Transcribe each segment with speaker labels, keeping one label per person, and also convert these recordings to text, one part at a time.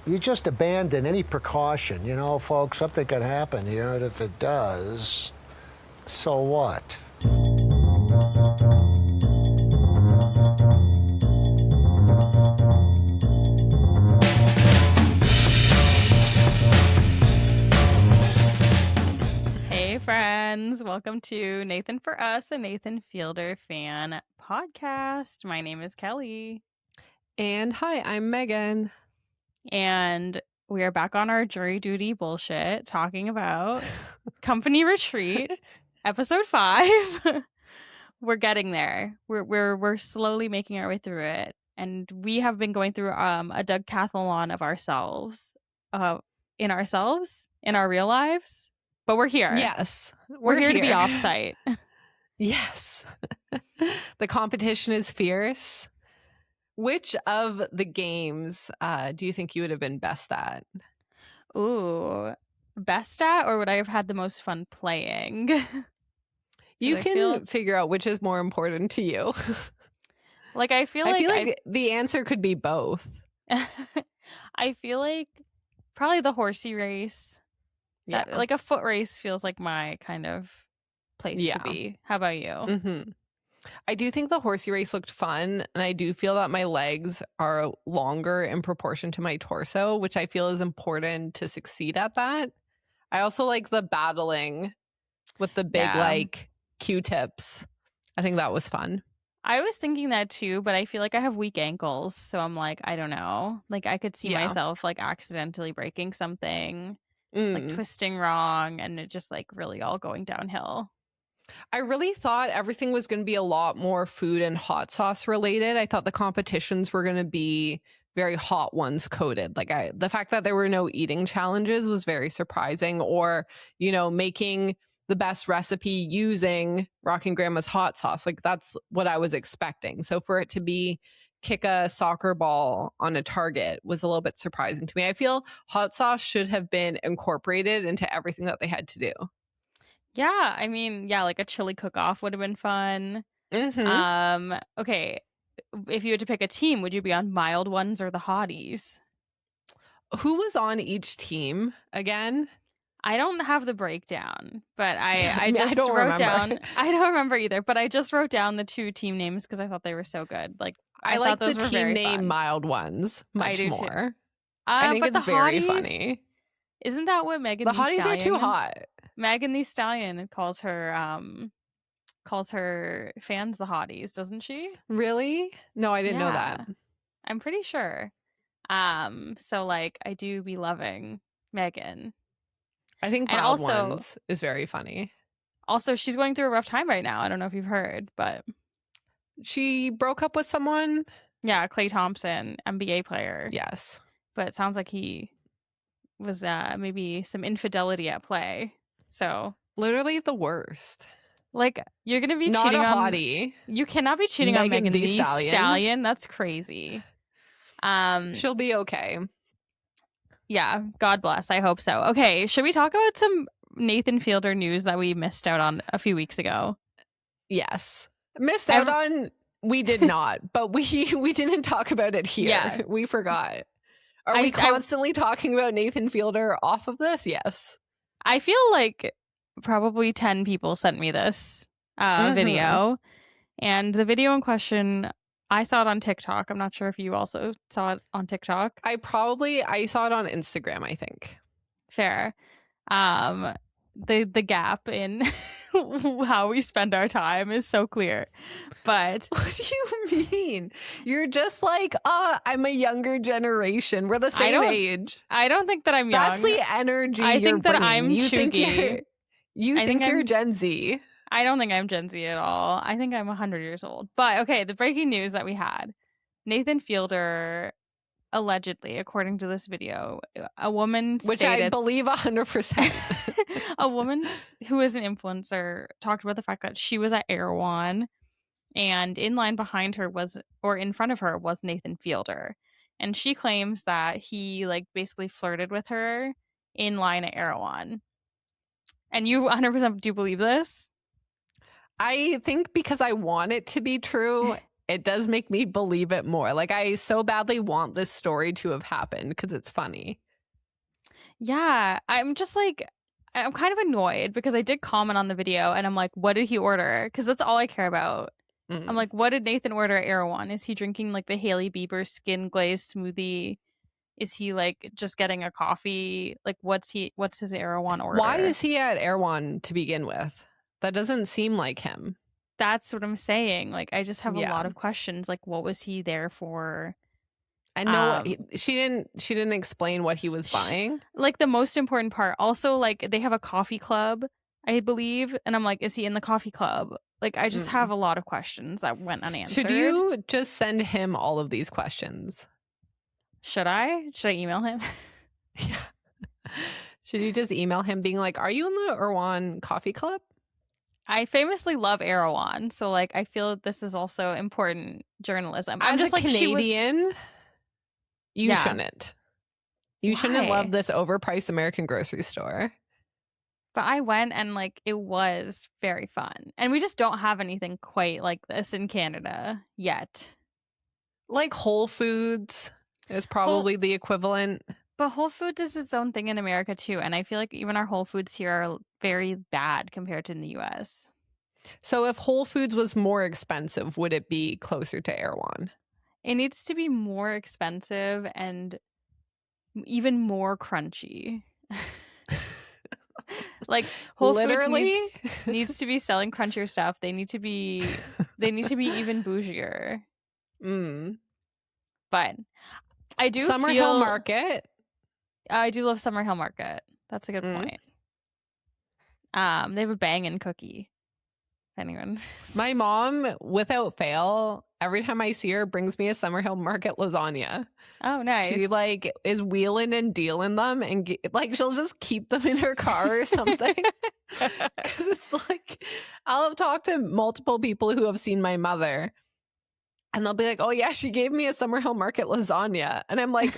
Speaker 1: you just abandon any precaution. You know, folks, something could happen here, and if it does, so what?
Speaker 2: Hey friends, welcome to Nathan for Us, a Nathan Fielder fan podcast. My name is Kelly.
Speaker 3: And hi, I'm Megan.
Speaker 2: And we are back on our jury duty bullshit talking about Company Retreat, episode 5. We're getting there. We're slowly making our way through it. And we have been going through a decathlon of ourselves. In our real lives. But we're here.
Speaker 3: Yes.
Speaker 2: We're here to be offsite.
Speaker 3: Yes. The competition is fierce. Which of the games do you think you would have been best at?
Speaker 2: Ooh, best at, or would I have had the most fun playing?
Speaker 3: You can figure out which is more important to you.
Speaker 2: I feel like
Speaker 3: the answer could be both.
Speaker 2: I feel like probably the horsey race.
Speaker 3: Yeah.
Speaker 2: Like a foot race feels like my kind of place to be. How about you?
Speaker 3: Mm-hmm. I do think the horsey race looked fun, and I do feel that my legs are longer in proportion to my torso, which I feel is important to succeed at that. I also like the battling with the big Q-tips. I think that was fun.
Speaker 2: I was thinking that too, but I feel like I have weak ankles, so I'm like, I don't know. Like I could see myself like accidentally breaking something. Like twisting wrong, and it just like really all going downhill.
Speaker 3: I really thought everything was going to be a lot more food and hot sauce related. I thought the competitions were going to be very hot ones coded. The fact that there were no eating challenges was very surprising, or, you know, making the best recipe using Rockin' Grandma's hot sauce. Like that's what I was expecting. So for it to be kick a soccer ball on a target was a little bit surprising to me. I feel hot sauce should have been incorporated into everything that they had to do.
Speaker 2: Yeah, I mean, like a chili cook-off would have been fun.
Speaker 3: Mm-hmm.
Speaker 2: Okay, if you had to pick a team, would you be on mild ones or the hotties?
Speaker 3: Who was on each team again?
Speaker 2: I don't have the breakdown, but I just
Speaker 3: don't
Speaker 2: wrote
Speaker 3: remember.
Speaker 2: down. I don't remember either, but I just wrote down the two team names because I thought they were so good. Like I
Speaker 3: like
Speaker 2: thought those
Speaker 3: the
Speaker 2: were
Speaker 3: team
Speaker 2: very
Speaker 3: name
Speaker 2: fun.
Speaker 3: mild ones much more.
Speaker 2: I
Speaker 3: think it's very
Speaker 2: hotties,
Speaker 3: funny.
Speaker 2: Isn't that what Megan
Speaker 3: the
Speaker 2: Thee
Speaker 3: hotties
Speaker 2: Stallion?
Speaker 3: Are too hot.
Speaker 2: Megan Thee Stallion calls her fans the hotties, doesn't she?
Speaker 3: Really? No, I didn't know that.
Speaker 2: I'm pretty sure. So like I do be loving Megan.
Speaker 3: I think mild ones is very funny.
Speaker 2: Also, she's going through a rough time right now. I don't know if you've heard, but
Speaker 3: she broke up with someone.
Speaker 2: Yeah, Klay Thompson, NBA player.
Speaker 3: Yes.
Speaker 2: But it sounds like he was maybe some infidelity at play. So
Speaker 3: literally the worst.
Speaker 2: Like you're gonna be
Speaker 3: not
Speaker 2: cheating
Speaker 3: a
Speaker 2: on
Speaker 3: hottie.
Speaker 2: You cannot be cheating on Megan Thee Stallion. That's crazy.
Speaker 3: She'll be okay.
Speaker 2: Yeah, God bless. I hope so. Okay, should we talk about some Nathan Fielder news that we missed out on a few weeks ago?
Speaker 3: Yes. Missed out on? We did not, but we didn't talk about it here.
Speaker 2: Yeah.
Speaker 3: We forgot. Are we constantly talking about Nathan Fielder off of this? Yes.
Speaker 2: I feel like probably 10 people sent me this video. And the video in question, I saw it on TikTok. I'm not sure if you also saw it on TikTok.
Speaker 3: I saw it on Instagram, I think.
Speaker 2: Fair. The gap in how we spend our time is so clear. But
Speaker 3: what do you mean? You're just like, I'm a younger generation. We're the same age.
Speaker 2: I don't think that I'm young.
Speaker 3: That's the energy
Speaker 2: I
Speaker 3: you're
Speaker 2: think that
Speaker 3: bringing.
Speaker 2: I'm chuggy.
Speaker 3: You think you're Gen Z.
Speaker 2: I don't think I'm Gen Z at all. I think I'm 100 years old. But okay, the breaking news that we had. Nathan Fielder, allegedly, according to this video, a woman
Speaker 3: Which I believe 100%.
Speaker 2: A woman who is an influencer talked about the fact that she was at Erewhon, and in line behind her in front of her was Nathan Fielder. And she claims that he basically flirted with her in line at Erewhon. And you 100% do believe this?
Speaker 3: I think because I want it to be true, it does make me believe it more. Like, I so badly want this story to have happened because it's funny.
Speaker 2: Yeah, I'm just like, I'm kind of annoyed because I did comment on the video and I'm like, what did he order? Because that's all I care about. I'm like, what did Nathan order at Erewhon? Is he drinking like the Hailey Bieber skin glazed smoothie? Is he like just getting a coffee? Like, what's his Erewhon order?
Speaker 3: Why is he at Erewhon to begin with? That doesn't seem like him.
Speaker 2: That's what I'm saying. Like, I just have a
Speaker 3: Yeah.
Speaker 2: lot of questions. Like, what was he there for?
Speaker 3: I know she didn't explain what he was buying.
Speaker 2: Like, the most important part. Also, like, they have a coffee club, I believe, and I'm like, is he in the coffee club? Like, I just have a lot of questions that went unanswered.
Speaker 3: Should you just send him all of these questions?
Speaker 2: Should I email him?
Speaker 3: Yeah. Should you just email him being like, are you in the Erewhon coffee club?
Speaker 2: I famously love Erewhon, so like I feel that this is also important journalism.
Speaker 3: I'm just like,
Speaker 2: Canadian,
Speaker 3: you shouldn't. You shouldn't
Speaker 2: Why?
Speaker 3: love this overpriced American grocery store.
Speaker 2: But I went and like it was very fun. And we just don't have anything quite like this in Canada yet.
Speaker 3: Like Whole Foods is probably the equivalent.
Speaker 2: But Whole Foods is its own thing in America too. And I feel like even our Whole Foods here are very bad compared to in the US.
Speaker 3: So if Whole Foods was more expensive, would it be closer to Erewhon?
Speaker 2: It needs to be more expensive and even more crunchy. Like Whole
Speaker 3: Literally?
Speaker 2: Foods needs to be selling crunchier stuff. They need to be even bougier. But I do
Speaker 3: Summerhill Market.
Speaker 2: I do love Summerhill Market. That's a good point. They have a bangin' cookie. If anyone.
Speaker 3: My mom, without fail, every time I see her, brings me a Summerhill Market lasagna.
Speaker 2: Oh, nice.
Speaker 3: She like is wheeling and dealing them, and like she'll just keep them in her car or something. Because it's like, I'll have talked to multiple people who have seen my mother, and they'll be like, "Oh yeah, she gave me a Summerhill Market lasagna," and I'm like,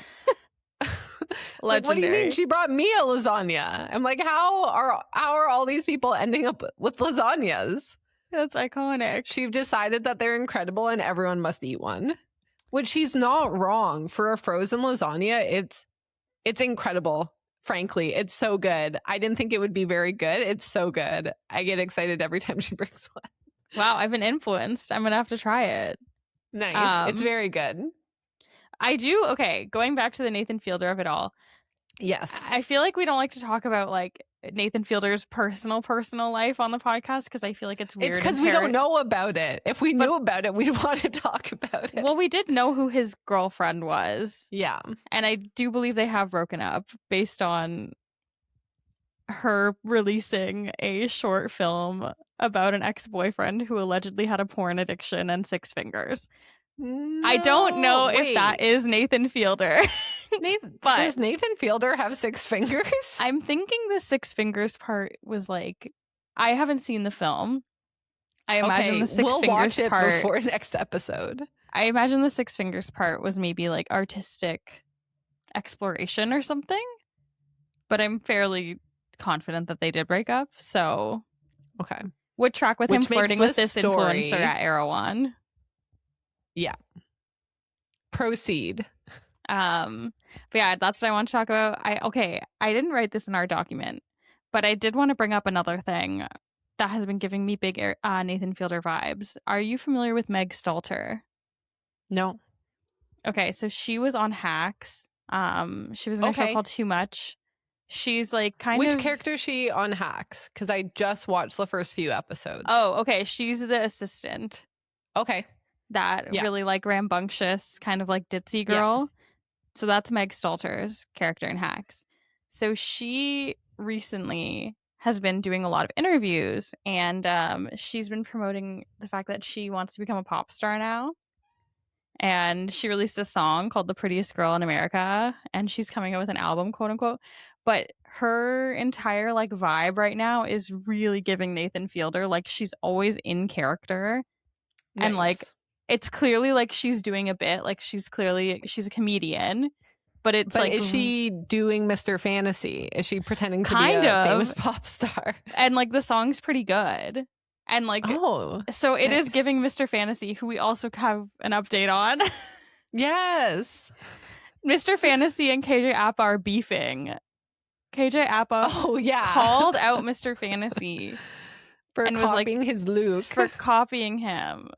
Speaker 3: like, what do you mean she brought me a lasagna? I'm like, how are all these people ending up with lasagnas?
Speaker 2: That's iconic.
Speaker 3: She decided that they're incredible and everyone must eat one. Which she's not wrong. For a frozen lasagna, it's incredible. Frankly, it's so good. I didn't think it would be very good. It's so good. I get excited every time she brings one.
Speaker 2: Wow, I've been influenced. I'm gonna have to try it.
Speaker 3: Nice. It's very good.
Speaker 2: I do. Okay, going back to the Nathan Fielder of it all.
Speaker 3: Yes.
Speaker 2: I feel like we don't like to talk about like Nathan Fielder's personal life on the podcast because I feel like it's weird.
Speaker 3: It's because we don't know about it. If we knew about it, we'd want to talk about it.
Speaker 2: Well, we did know who his girlfriend was.
Speaker 3: Yeah.
Speaker 2: And I do believe they have broken up based on her releasing a short film about an ex-boyfriend who allegedly had a porn addiction and 6 fingers.
Speaker 3: No,
Speaker 2: I don't know if that is Nathan Fielder.
Speaker 3: But does Nathan Fielder have 6 fingers?
Speaker 2: I'm thinking the 6 fingers part was like, I haven't seen the film. I imagine the 6
Speaker 3: we'll
Speaker 2: fingers
Speaker 3: watch it
Speaker 2: part
Speaker 3: before next episode.
Speaker 2: I imagine the 6 fingers part was maybe like artistic exploration or something. But I'm fairly confident that they did break up. So
Speaker 3: okay,
Speaker 2: would track with him flirting with this influencer at Erewhon.
Speaker 3: Yeah. Proceed.
Speaker 2: But yeah, that's what I want to talk about. I didn't write this in our document, but I did want to bring up another thing that has been giving me big Nathan Fielder vibes. Are you familiar with Meg Stalter?
Speaker 3: No.
Speaker 2: Okay, so she was on Hacks. She was in a show called Too Much. She's like
Speaker 3: Which character is she on Hacks? Because I just watched the first few episodes.
Speaker 2: Oh, okay. She's the assistant.
Speaker 3: Okay.
Speaker 2: That really like rambunctious kind of like ditzy girl. Yeah. So that's Meg Stalter's character in Hacks. So she recently has been doing a lot of interviews and she's been promoting the fact that she wants to become a pop star now. And she released a song called The Prettiest Girl in America and she's coming out with an album, quote unquote. But her entire like vibe right now is really giving Nathan Fielder. Like she's always in character. Nice. And like it's clearly like she's doing a bit, like she's a comedian, but it's like,
Speaker 3: is she doing Mr. Fantasy? Is she pretending to be a famous pop star?
Speaker 2: And like the song's pretty good. And like,
Speaker 3: Oh,
Speaker 2: so it is
Speaker 3: nice.
Speaker 2: giving Mr. Fantasy, who we also have an update on.
Speaker 3: Yes.
Speaker 2: Mr. Fantasy and KJ Appa are beefing. KJ Appa
Speaker 3: Oh, yeah.
Speaker 2: called out Mr. Fantasy
Speaker 3: for
Speaker 2: and was like,
Speaker 3: copying his look.
Speaker 2: for copying him.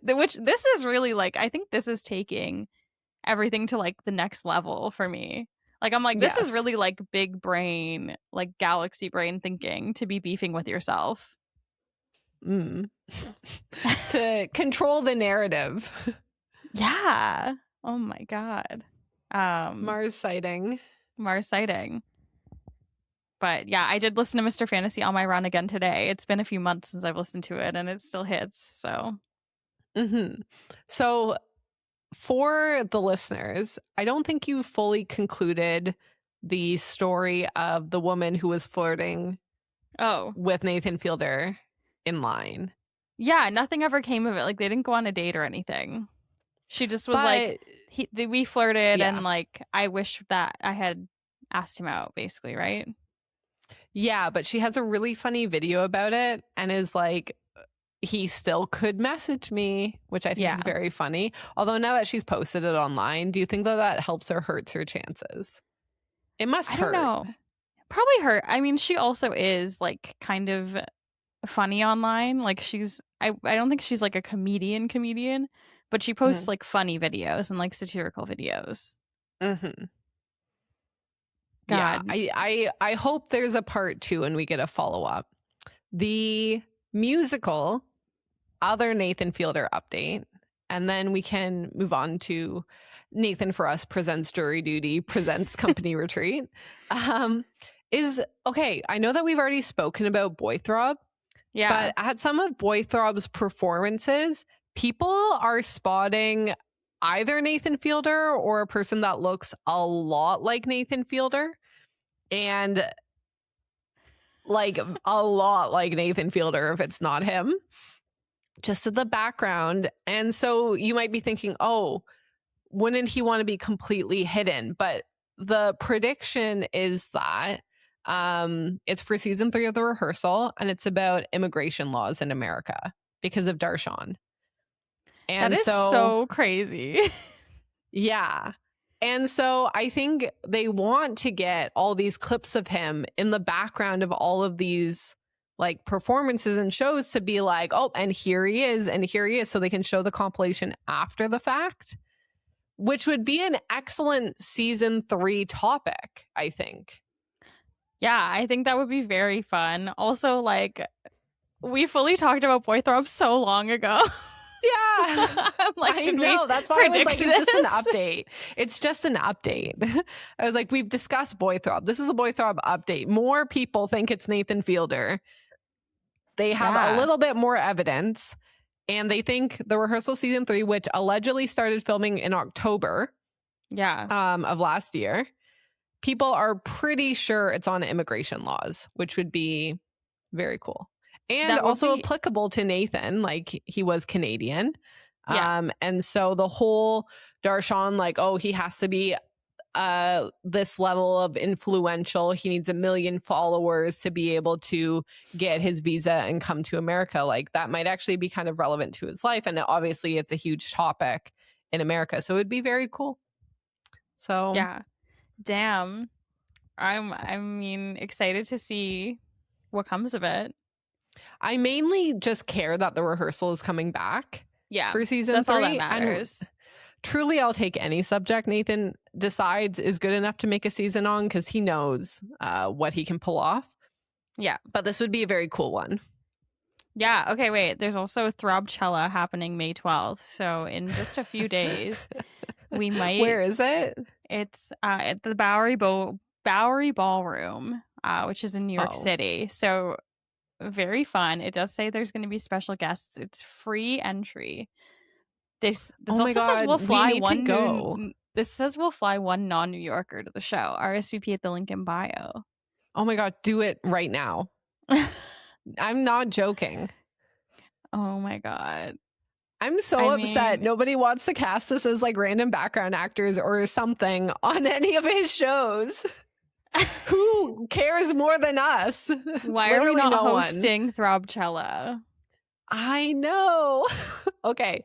Speaker 2: Which this is really like, I think this is taking everything to like the next level for me. Like, I'm like, this is
Speaker 3: Yes.
Speaker 2: really like big brain, like galaxy brain thinking to be beefing with yourself.
Speaker 3: To control the narrative.
Speaker 2: Yeah. Oh my God.
Speaker 3: Mars sighting.
Speaker 2: Mars sighting. But yeah, I did listen to Mr. Fantasy on my run again today. It's been a few months since I've listened to it and it still hits. So
Speaker 3: So for the listeners, I don't think you fully concluded the story of the woman who was flirting with Nathan Fielder in line.
Speaker 2: Yeah, nothing ever came of it. Like, they didn't go on a date or anything. She just was like, we flirted and like, I wish that I had asked him out, basically, right?
Speaker 3: Yeah, but she has a really funny video about it and is like, he still could message me, which I think is very funny. Although now that she's posted it online, do you think that helps or hurts her chances? It must hurt.
Speaker 2: I don't know. Probably hurt. I mean, she also is like kind of funny online. Like I don't think she's like a comedian, but she posts like funny videos and like satirical videos. God.
Speaker 3: Yeah, I hope there's a part 2 and we get a follow-up. The musical other Nathan Fielder update, and then we can move on to Nathan For Us presents Jury Duty, presents Company Retreat. Is okay, I know that we've already spoken about Boythrob, but at some of Boythrob's performances, people are spotting either Nathan Fielder or a person that looks a lot like Nathan Fielder, and like a lot like Nathan Fielder if it's not him, just in the background. And so you might be thinking, oh, wouldn't he want to be completely hidden? But the prediction is that it's for season 3 of The Rehearsal, and it's about immigration laws in America because of Darshan. And
Speaker 2: that is so crazy.
Speaker 3: Yeah. And so I think they want to get all these clips of him in the background of all of these like performances and shows to be like, oh, and here he is, so they can show the compilation after the fact, which would be an excellent season 3 topic, I think.
Speaker 2: Yeah, I think that would be very fun. Also, like, we fully talked about Boythrob so long ago.
Speaker 3: Yeah.
Speaker 2: I'm like,
Speaker 3: I know. That's why I was like, it's just an update. It's just an update. I was like, we've discussed Boythrob. This is the Boythrob update. More people think it's Nathan Fielder. They have a little bit more evidence, and they think The Rehearsal season 3, which allegedly started filming in October of last year, people are pretty sure it's on immigration laws, which would be very cool. And also applicable to Nathan, like he was Canadian. And so the whole Darshan, like, oh, he has to be this level of influential. He needs 1 million followers to be able to get his visa and come to America. Like, that might actually be kind of relevant to his life. And obviously it's a huge topic in America. So it would be very cool. So
Speaker 2: yeah. Damn. I mean, excited to see what comes of it.
Speaker 3: I mainly just care that The Rehearsal is coming back for season 3.
Speaker 2: That's all that matters.
Speaker 3: And truly, I'll take any subject Nathan decides is good enough to make a season on, because he knows what he can pull off.
Speaker 2: Yeah.
Speaker 3: But this would be a very cool one.
Speaker 2: Yeah. Okay, wait. There's also Throbchella happening May 12th. So in just a few days, we might...
Speaker 3: Where is it?
Speaker 2: It's at the Bowery Ballroom, which is in New York City. So very fun. It does say there's going to be special guests. It's free entry. This
Speaker 3: oh my God,
Speaker 2: says we'll fly
Speaker 3: one go.
Speaker 2: This says we'll fly one non-New Yorker to the show. RSVP at the link in bio.
Speaker 3: Oh my God, do it right now. I'm not joking.
Speaker 2: Oh my God.
Speaker 3: I'm so upset. Nobody wants to cast us as like random background actors or something on any of his shows. Who cares more than us?
Speaker 2: Why are we
Speaker 3: Literally
Speaker 2: not
Speaker 3: no one.
Speaker 2: hosting Throbchella?
Speaker 3: I know. Okay.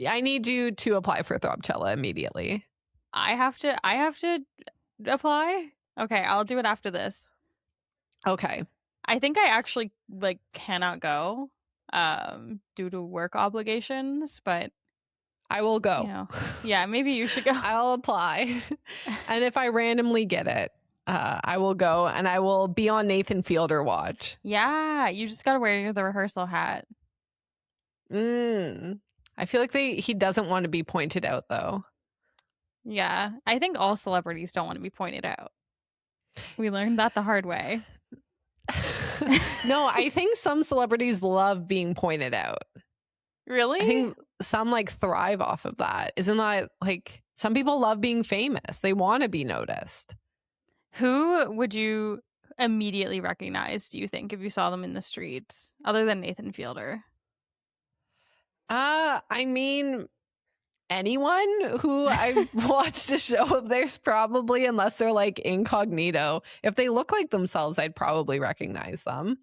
Speaker 3: I need you to apply for Throbchella immediately.
Speaker 2: I have to apply? Okay, I'll do it after this.
Speaker 3: Okay.
Speaker 2: I think I actually like cannot go due to work obligations, but
Speaker 3: I will go.
Speaker 2: you know, yeah, maybe you should go.
Speaker 3: I'll apply. And if I randomly get it, I will go and I will be on Nathan Fielder watch.
Speaker 2: Yeah, you just got to wear the rehearsal hat.
Speaker 3: I feel like he doesn't want to be pointed out though.
Speaker 2: Yeah, I think all celebrities don't want to be pointed out. We learned that the hard way.
Speaker 3: No, I think some celebrities love being pointed out.
Speaker 2: Really?
Speaker 3: I think some like thrive off of that. Isn't that like some people love being famous? They want to be noticed.
Speaker 2: Who would you immediately recognize, do you think, if you saw them in the streets, other than Nathan Fielder?
Speaker 3: I mean, anyone who I've watched a show of theirs probably, unless they're like incognito. If they look like themselves, I'd probably recognize them.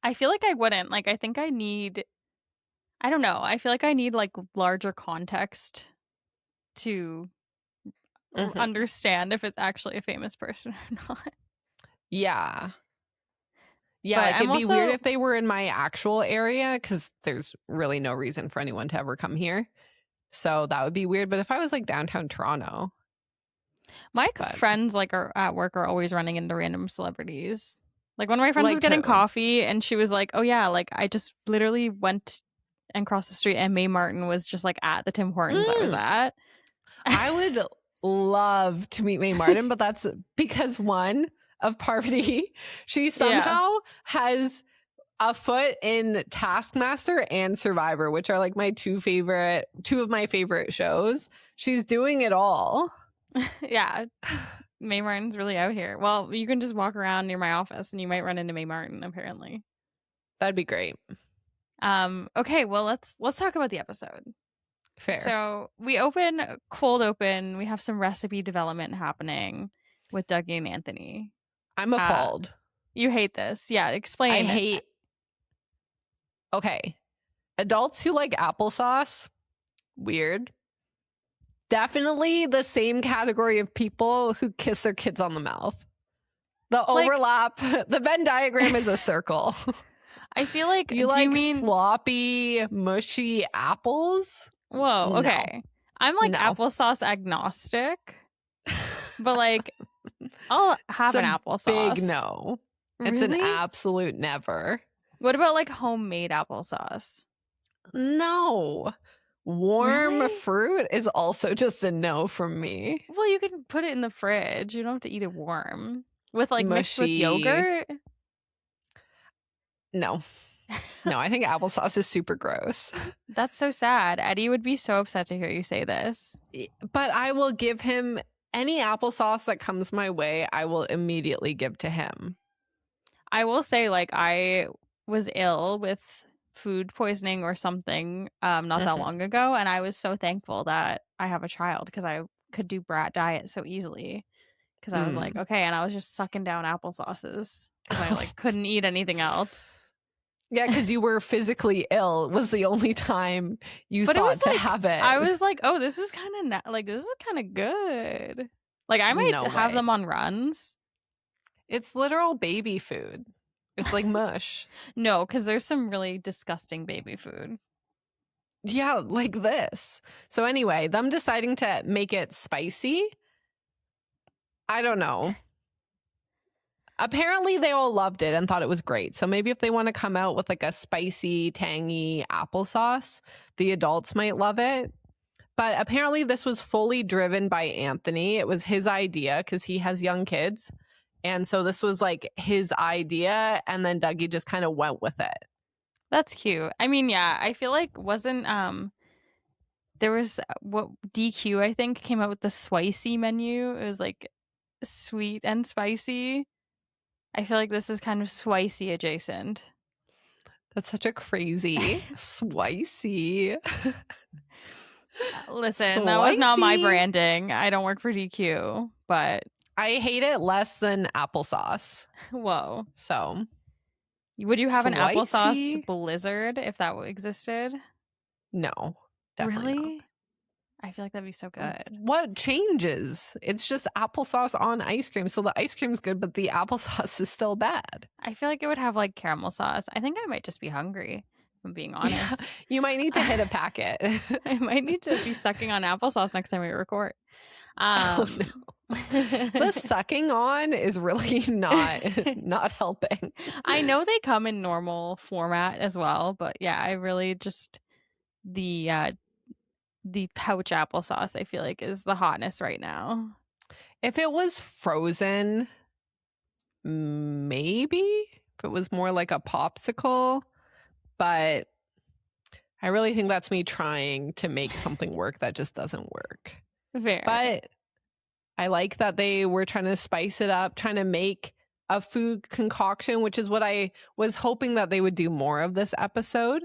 Speaker 2: I feel like I wouldn't. Like, I think I don't know. I feel like I need like larger context to understand if it's actually a famous person or not.
Speaker 3: Yeah. Yeah,
Speaker 2: But
Speaker 3: like
Speaker 2: I'm
Speaker 3: it'd be weird
Speaker 2: also-
Speaker 3: if they were in my actual area because there's really no reason for anyone to ever come here. So that would be weird. But if I was like downtown Toronto.
Speaker 2: My
Speaker 3: But-
Speaker 2: friends like are at work are always running into random celebrities. Like one of my friends was
Speaker 3: Like
Speaker 2: getting
Speaker 3: who?
Speaker 2: coffee and she was like, "Oh yeah, like I just literally went and crossed the street and Mae Martin was just like at the Tim Hortons I was at."
Speaker 3: I would love to meet Mae Martin, but that's because one of Parvati, she somehow has a foot in Taskmaster and Survivor, which are like my two of my favorite shows. She's doing it all.
Speaker 2: Yeah. Mae Martin's really out here. Well, you can just walk around near my office and you might run into Mae Martin apparently.
Speaker 3: That'd be great.
Speaker 2: Okay, well let's talk about the episode.
Speaker 3: Fair.
Speaker 2: So we cold open. We have some recipe development happening with Dougie and Anthony.
Speaker 3: I'm appalled.
Speaker 2: You hate this. Yeah, explain.
Speaker 3: I hate. Okay. Adults who like applesauce, weird. Definitely the same category of people who kiss their kids on the mouth. The overlap, the Venn diagram is a circle.
Speaker 2: I feel like
Speaker 3: You mean sloppy, mushy apples?
Speaker 2: Whoa,
Speaker 3: No.
Speaker 2: okay. I'm like
Speaker 3: No.
Speaker 2: applesauce agnostic, but like I'll have
Speaker 3: It's
Speaker 2: an
Speaker 3: a
Speaker 2: applesauce.
Speaker 3: Big no. It's an
Speaker 2: Really?
Speaker 3: absolute never.
Speaker 2: What about like homemade applesauce?
Speaker 3: No. Warm
Speaker 2: Really?
Speaker 3: fruit is also just a no from me.
Speaker 2: Well, you can put it in the fridge. You don't have to eat it warm. With like mixed with
Speaker 3: Mushy.
Speaker 2: yogurt.
Speaker 3: No. No, I think applesauce is super gross.
Speaker 2: That's so sad. Eddie would be so upset to hear you say this.
Speaker 3: But I will give him any applesauce that comes my way, I will immediately give to him.
Speaker 2: I will say, like, I was ill with food poisoning or something not that long ago, and I was so thankful that I have a child because I could do brat diet so easily. Because I was like, okay, and I was just sucking down applesauces because I like couldn't eat anything else.
Speaker 3: Yeah, because you were physically ill was the only time you
Speaker 2: But it
Speaker 3: thought
Speaker 2: was
Speaker 3: to
Speaker 2: like-
Speaker 3: have it.
Speaker 2: I was like, oh, this is kind of this is kind of good. Like I might
Speaker 3: No
Speaker 2: have
Speaker 3: way.
Speaker 2: them on runs.
Speaker 3: It's literal baby food. It's like mush.
Speaker 2: No, because there's some really disgusting baby food.
Speaker 3: Yeah, like this. So anyway, them deciding to make it spicy, I don't know. Apparently they all loved it and thought it was great. So maybe if they want to come out with like a spicy, tangy applesauce, the adults might love it. But apparently this was fully driven by Anthony. It was his idea because he has young kids. And so this was like his idea. And then Dougie just kind of went with it.
Speaker 2: That's cute. I mean, yeah, I feel like wasn't there was what DQ I think came out with the spicy menu. It was like sweet and spicy. I feel like this is kind of spicy adjacent.
Speaker 3: That's such a crazy, spicy.
Speaker 2: Listen, that was not my
Speaker 3: Spicy.
Speaker 2: branding. I don't work for DQ, but
Speaker 3: I hate it less than applesauce.
Speaker 2: Whoa.
Speaker 3: So
Speaker 2: Would you have an
Speaker 3: Spicy?
Speaker 2: applesauce blizzard if that existed?
Speaker 3: no, definitely not.
Speaker 2: Really? I feel like that'd be so good.
Speaker 3: What changes? It's just applesauce on ice cream. So the ice cream's good, but the applesauce is still bad.
Speaker 2: I feel like it would have like caramel sauce. I think I might just be hungry, if I'm being honest.
Speaker 3: Yeah, you might need to hit a packet.
Speaker 2: I might need to be sucking on applesauce next time we record.
Speaker 3: Oh, no. The sucking on is really not helping.
Speaker 2: I know they come in normal format as well, but yeah, I really just the pouch applesauce I feel like is the hotness right now.
Speaker 3: If it was frozen, maybe. If it was more like a popsicle, but I really think that's me trying to make something work that just doesn't work.
Speaker 2: Fair.
Speaker 3: But I like that they were trying to spice it up, trying to make a food concoction, which is what I was hoping that they would do more of this episode.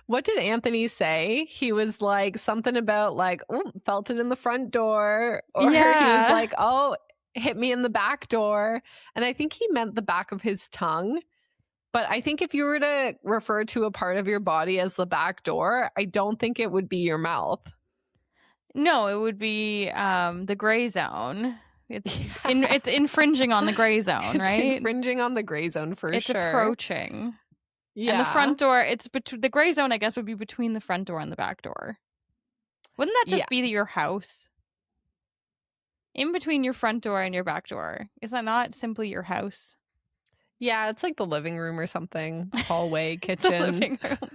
Speaker 3: What did Anthony say? He was like something about like, oh, felt it in the front door, or he was like, oh, hit me in the back door. And I think he meant the back of his tongue. But I think if you were to refer to a part of your body as the back door, I don't think it would be your mouth.
Speaker 2: No, it would be the gray zone. It's infringing on the gray zone, right?
Speaker 3: It's infringing on the gray zone for
Speaker 2: it's
Speaker 3: sure.
Speaker 2: It's approaching.
Speaker 3: Yeah.
Speaker 2: And the front door, it's between the gray zone, I guess, would be between the front door and the back door. Wouldn't that just be your house? In between your front door and your back door. Is that not simply your house?
Speaker 3: Yeah, it's like the living room or something. Hallway, kitchen.
Speaker 2: The living room.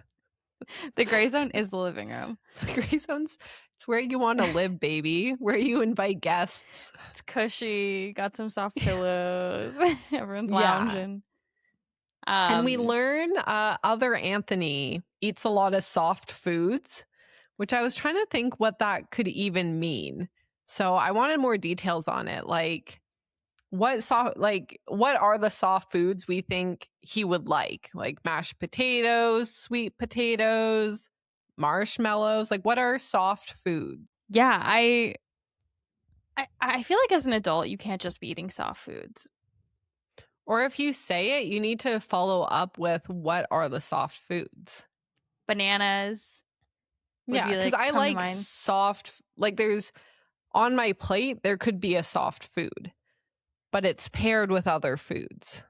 Speaker 2: The gray zone is the living room.
Speaker 3: The gray zone's, it's where you want to live, baby. Where you invite guests.
Speaker 2: It's cushy. Got some soft pillows. Everyone's lounging.
Speaker 3: And we learn other Anthony eats a lot of soft foods, which I was trying to think what that could even mean. So I wanted more details on it. Like what are the soft foods we think he would like mashed potatoes, sweet potatoes, marshmallows? Like what are soft foods?
Speaker 2: Yeah, I feel like as an adult you can't just be eating soft foods.
Speaker 3: Or if you say it, you need to follow up with what are the soft foods.
Speaker 2: Bananas.
Speaker 3: Yeah, because I like soft, like there's on my plate there could be a soft food, but it's paired with other foods.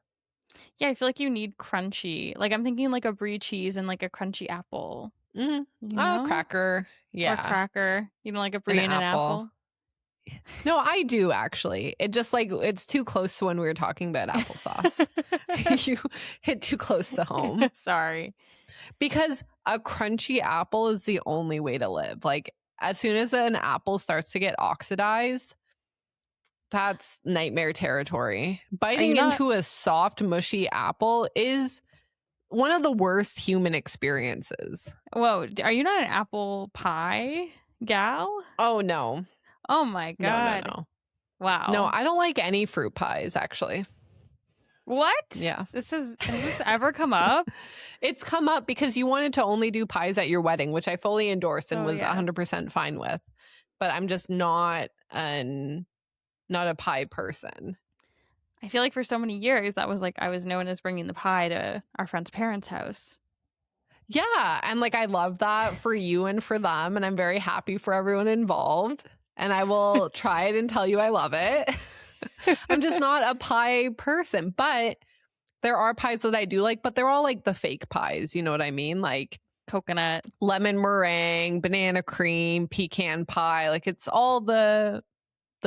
Speaker 2: Yeah, I feel like you need crunchy. Like I'm thinking like a brie cheese and like a crunchy apple.
Speaker 3: Mm-hmm. You know? Oh, cracker. Yeah.
Speaker 2: Or cracker. You know, like a brie and an apple.
Speaker 3: No, I do actually. It just like it's too close to when we were talking about applesauce. You hit too close to home.
Speaker 2: Sorry.
Speaker 3: Because a crunchy apple is the only way to live. Like as soon as an apple starts to get oxidized, that's nightmare territory. Biting into a soft, mushy apple is one of the worst human experiences.
Speaker 2: Whoa, are you not an apple pie gal?
Speaker 3: Oh, no.
Speaker 2: Oh, my God.
Speaker 3: No.
Speaker 2: Wow.
Speaker 3: No, I don't like any fruit pies, actually.
Speaker 2: What?
Speaker 3: Yeah.
Speaker 2: Has this ever come up?
Speaker 3: It's come up because you wanted to only do pies at your wedding, which I fully endorsed and was 100% fine with. But I'm just not a pie person.
Speaker 2: I feel like for so many years that was like I was known as bringing the pie to our friend's parents' house.
Speaker 3: Yeah, and like I love that for you and for them, and I'm very happy for everyone involved. And I will try it and tell you I love it. I'm just not a pie person, but there are pies that I do like, but they're all like the fake pies, you know what I mean? Like
Speaker 2: coconut,
Speaker 3: lemon meringue, banana cream, pecan pie. Like it's all the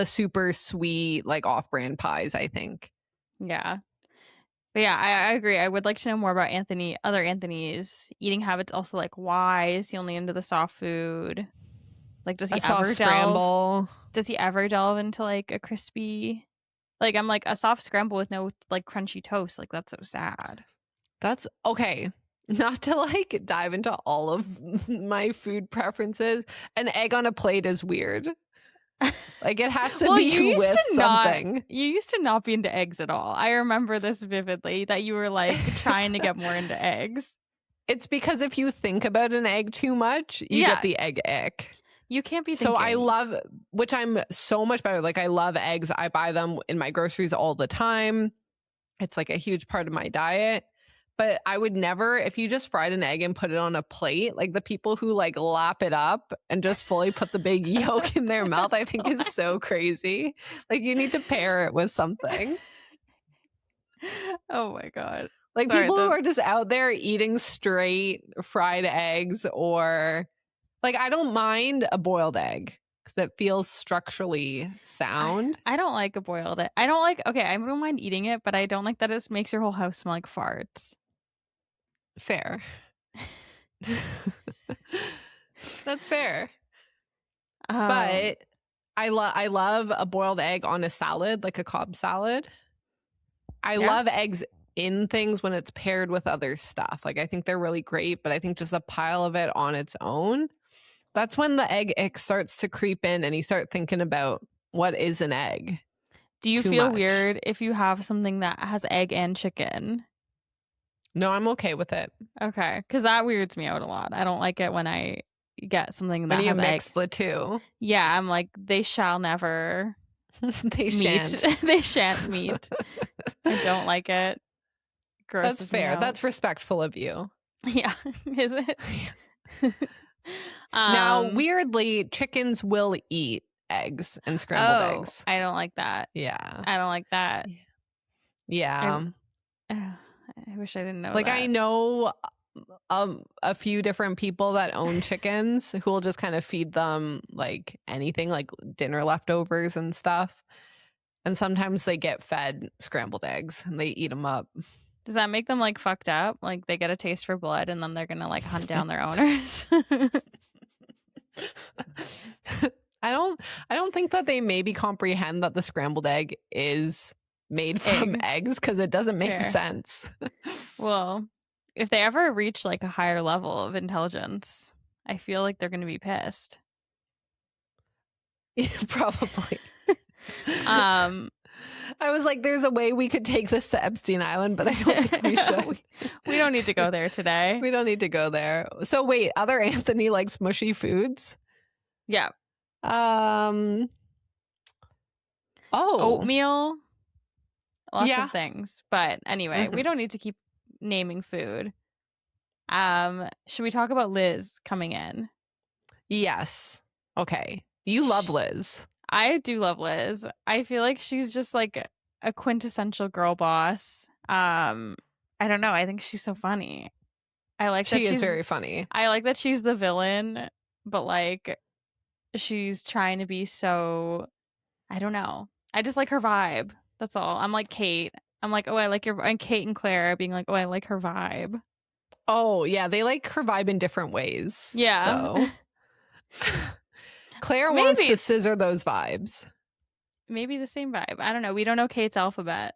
Speaker 3: super sweet, like off-brand pies, I think.
Speaker 2: Yeah. But yeah, I agree. I would like to know more about other Anthony's eating habits. Also, like, why is he only into the soft food? Like, does he ever delve into like a crispy? Like, I'm like a soft scramble with no like crunchy toast. Like, that's so sad.
Speaker 3: That's okay. Not to like dive into all of my food preferences. An egg on a plate is weird. Like it has to be with something.
Speaker 2: You used to not be into eggs at all. I remember this vividly, that you were like trying to get more into eggs.
Speaker 3: It's because if you think about an egg too much, you get the egg ick.
Speaker 2: You can't be
Speaker 3: So
Speaker 2: thinking.
Speaker 3: which I'm so much better. Like I love eggs. I buy them in my groceries all the time. It's like a huge part of my diet. But I would never, if you just fried an egg and put it on a plate, like the people who like lap it up and just fully put the big yolk in their mouth, I think is so crazy. Like you need to pair it with something.
Speaker 2: Oh my God.
Speaker 3: Like
Speaker 2: Sorry,
Speaker 3: people who are just out there eating straight fried eggs, or like I don't mind a boiled egg because it feels structurally sound.
Speaker 2: I don't like a boiled egg. I don't mind eating it, but I don't like that it makes your whole house smell like farts.
Speaker 3: Fair. That's fair. But I love a boiled egg on a salad, like a Cobb salad. I love eggs in things when it's paired with other stuff. Like I think they're really great, but I think just a pile of it on its own, that's when the egg ick starts to creep in and you start thinking about what is an egg.
Speaker 2: Do you feel weird if you have something that has egg and chicken?
Speaker 3: No, I'm okay with it.
Speaker 2: Okay, because that weirds me out a lot. I don't like it when I get something that
Speaker 3: when you
Speaker 2: has
Speaker 3: mix
Speaker 2: egg.
Speaker 3: the two.
Speaker 2: Yeah, I'm like, they shall never
Speaker 3: They
Speaker 2: meet.
Speaker 3: shan't.
Speaker 2: They shan't meet. I don't like it. Grosses
Speaker 3: That's
Speaker 2: me
Speaker 3: fair.
Speaker 2: out.
Speaker 3: That's respectful of you.
Speaker 2: Yeah, is it?
Speaker 3: Now, weirdly, chickens will eat eggs and scrambled eggs.
Speaker 2: I don't like that.
Speaker 3: Yeah.
Speaker 2: I don't like that.
Speaker 3: Yeah.
Speaker 2: I wish I didn't know
Speaker 3: Like
Speaker 2: that.
Speaker 3: I know a few different people that own chickens who will just kind of feed them like anything, like dinner leftovers and stuff. And sometimes they get fed scrambled eggs and they eat them up.
Speaker 2: Does that make them like fucked up? Like they get a taste for blood and then they're gonna like hunt down their owners?
Speaker 3: I don't think that they maybe comprehend that the scrambled egg is made from eggs because it doesn't make sense.
Speaker 2: Well, if they ever reach like a higher level of intelligence, I feel like they're gonna be pissed.
Speaker 3: Probably. I was like, there's a way we could take this to Epstein Island, but I don't think we should.
Speaker 2: We don't need to go there today.
Speaker 3: We don't need to go there. So wait, other Anthony likes mushy foods?
Speaker 2: Yeah.
Speaker 3: Oatmeal.
Speaker 2: Lots of things. But anyway, we don't need to keep naming food. Should we talk about Liz coming in?
Speaker 3: Yes. Okay. You love Liz.
Speaker 2: I do love Liz. I feel like she's just like a quintessential girl boss. I don't know. I think she's so funny. I like that
Speaker 3: she is very funny.
Speaker 2: I like that she's the villain, but like she's trying to be so, I don't know. I just like her vibe. That's all. I'm like Kate. I'm like, oh, I like your, and Kate and Claire being like, oh, I like her vibe.
Speaker 3: Oh, yeah. They like her vibe in different ways.
Speaker 2: Yeah.
Speaker 3: Claire wants to scissor those vibes.
Speaker 2: Maybe the same vibe. I don't know. We don't know Kate's alphabet.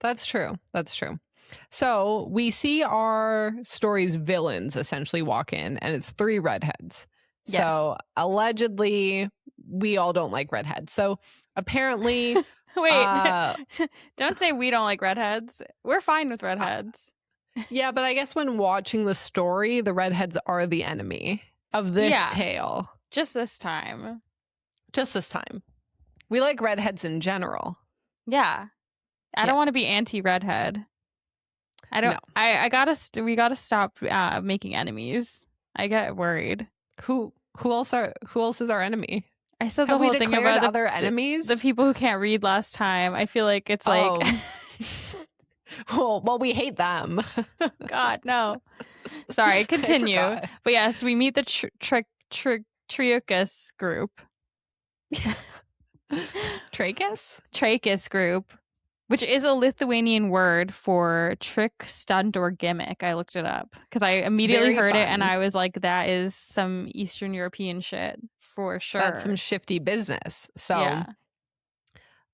Speaker 3: That's true. So we see our story's villains essentially walk in, and it's 3 redheads.
Speaker 2: Yes.
Speaker 3: So allegedly, we all don't like redheads. So apparently...
Speaker 2: Wait, don't say we don't like redheads. We're fine with redheads.
Speaker 3: Yeah, but I guess when watching the story, the redheads are the enemy of this tale.
Speaker 2: Just this time.
Speaker 3: We like redheads in general.
Speaker 2: Yeah. I don't want to be anti-redhead. I don't. No. We gotta stop making enemies. I get worried.
Speaker 3: Who else is our enemy?
Speaker 2: I said the whole thing about
Speaker 3: other enemies.
Speaker 2: The people who can't read last time. I feel like it's like.
Speaker 3: well, we hate them.
Speaker 2: God, no. Sorry, continue. But yes, we meet the Trachus group. Trachus group, which is a Lithuanian word for trick, stunt, or gimmick. I looked it up because I immediately heard it and I was like, that is some Eastern European shit for sure.
Speaker 3: That's some shifty business. So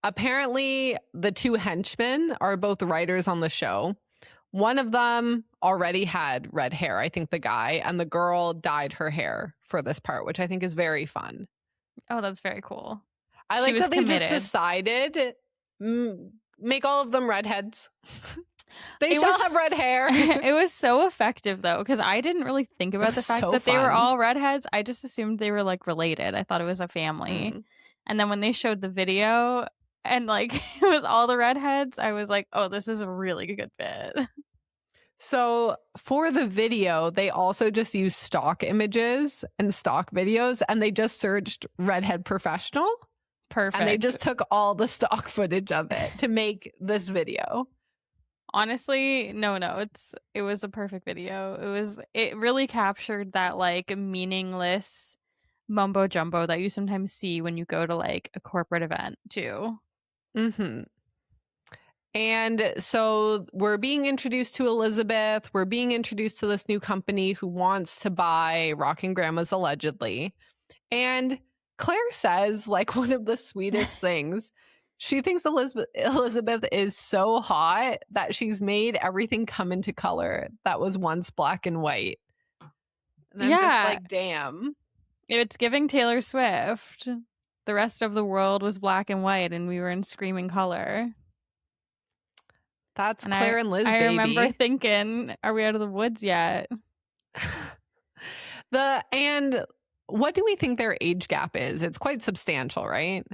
Speaker 3: apparently the 2 henchmen are both writers on the show. One of them already had red hair, I think the guy, and the girl dyed her hair for this part, which I think is very fun.
Speaker 2: Oh, that's very cool.
Speaker 3: I like that they just decided, make all of them redheads. They
Speaker 2: It
Speaker 3: shall
Speaker 2: was-
Speaker 3: have red hair.
Speaker 2: It was so effective though, because I didn't really think about the
Speaker 3: was
Speaker 2: fact
Speaker 3: so
Speaker 2: that they were
Speaker 3: fun.
Speaker 2: all redheads. I just assumed they were like related. I thought it was a family.
Speaker 3: Mm.
Speaker 2: And then when they showed the video and like it was all the redheads, I was like, oh, this is a really good fit.
Speaker 3: So for the video, they also just used stock images and stock videos, and they just searched redhead professional,
Speaker 2: Perfect.
Speaker 3: and they just took all the stock footage of it to make this video.
Speaker 2: Honestly, no, it was a perfect video. It really captured that like meaningless mumbo jumbo that you sometimes see when you go to like a corporate event too.
Speaker 3: Mm-hmm. And so we're being introduced to Elizabeth. We're being introduced to this new company who wants to buy Rockin' Grandma's allegedly. And Claire says, like, one of the sweetest things. She thinks Elizabeth is so hot that she's made everything come into color that was once black and white. And I'm just
Speaker 2: Yeah.
Speaker 3: like, damn.
Speaker 2: It's giving Taylor Swift. The rest of the world was black and white and we were in screaming color.
Speaker 3: That's
Speaker 2: And
Speaker 3: Claire and Liz,
Speaker 2: I
Speaker 3: baby.
Speaker 2: remember thinking, are we out of the woods yet?
Speaker 3: And what do we think their age gap is? It's quite substantial, right?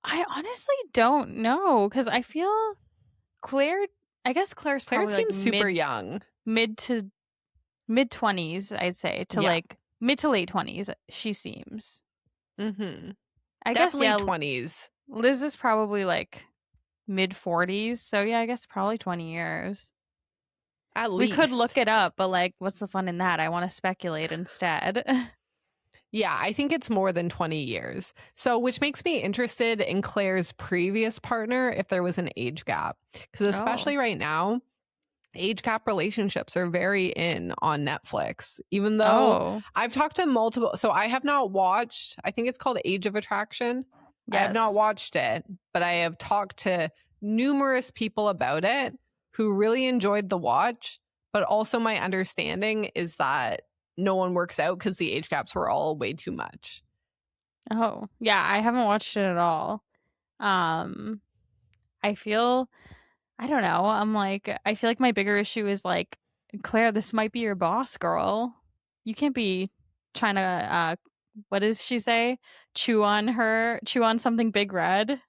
Speaker 2: I honestly don't know because I feel Claire. I guess Claire's
Speaker 3: Claire
Speaker 2: probably
Speaker 3: seems
Speaker 2: like
Speaker 3: super young.
Speaker 2: mid to mid 20s. I'd say to
Speaker 3: Yeah.
Speaker 2: like mid to late 20s. She seems.
Speaker 3: Mm-hmm.
Speaker 2: I guess
Speaker 3: Definitely
Speaker 2: yeah.
Speaker 3: 20s.
Speaker 2: Liz is probably like mid 40s. So yeah, I guess probably 20 years.
Speaker 3: At least.
Speaker 2: We could look it up, but like, what's the fun in that? I want to speculate instead.
Speaker 3: Yeah, I think it's more than 20 years. So, which makes me interested in Claire's previous partner if there was an age gap. Because especially right now, age gap relationships are very in on Netflix. Even though I've talked to multiple, so I have not watched, I think it's called Age of Attraction.
Speaker 2: Yes.
Speaker 3: I have not watched it, but I have talked to numerous people about it who really enjoyed the watch. But also my understanding is that no one works out because the age gaps were all way too much.
Speaker 2: Oh, yeah, I haven't watched it at all. I feel, I don't know. I'm like, I feel like my bigger issue is like, Claire, this might be your boss, girl. You can't be trying to, what does she say? Chew on something big red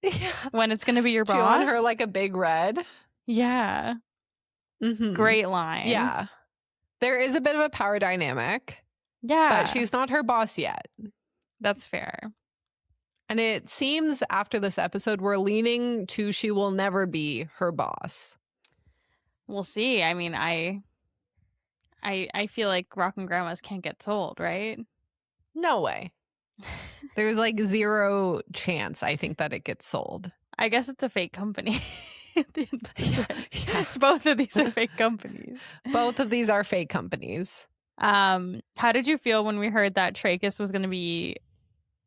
Speaker 3: Yeah.
Speaker 2: when it's going to be your boss.
Speaker 3: Chew on her like a big red.
Speaker 2: Yeah.
Speaker 3: Mm-hmm.
Speaker 2: Great line.
Speaker 3: Yeah. There is a bit of a power dynamic.
Speaker 2: Yeah.
Speaker 3: But she's not her boss yet.
Speaker 2: That's fair.
Speaker 3: And it seems after this episode, we're leaning to she will never be her boss.
Speaker 2: We'll see. I mean, I feel like Rockin' Grandmas can't get sold, right?
Speaker 3: No way. There's like zero chance, I think, that it gets sold.
Speaker 2: I guess it's a fake company. At the end of the day.
Speaker 3: Yeah.
Speaker 2: Both of these are fake companies.
Speaker 3: Both of these are fake companies.
Speaker 2: How did you feel when we heard that Trachis was going to be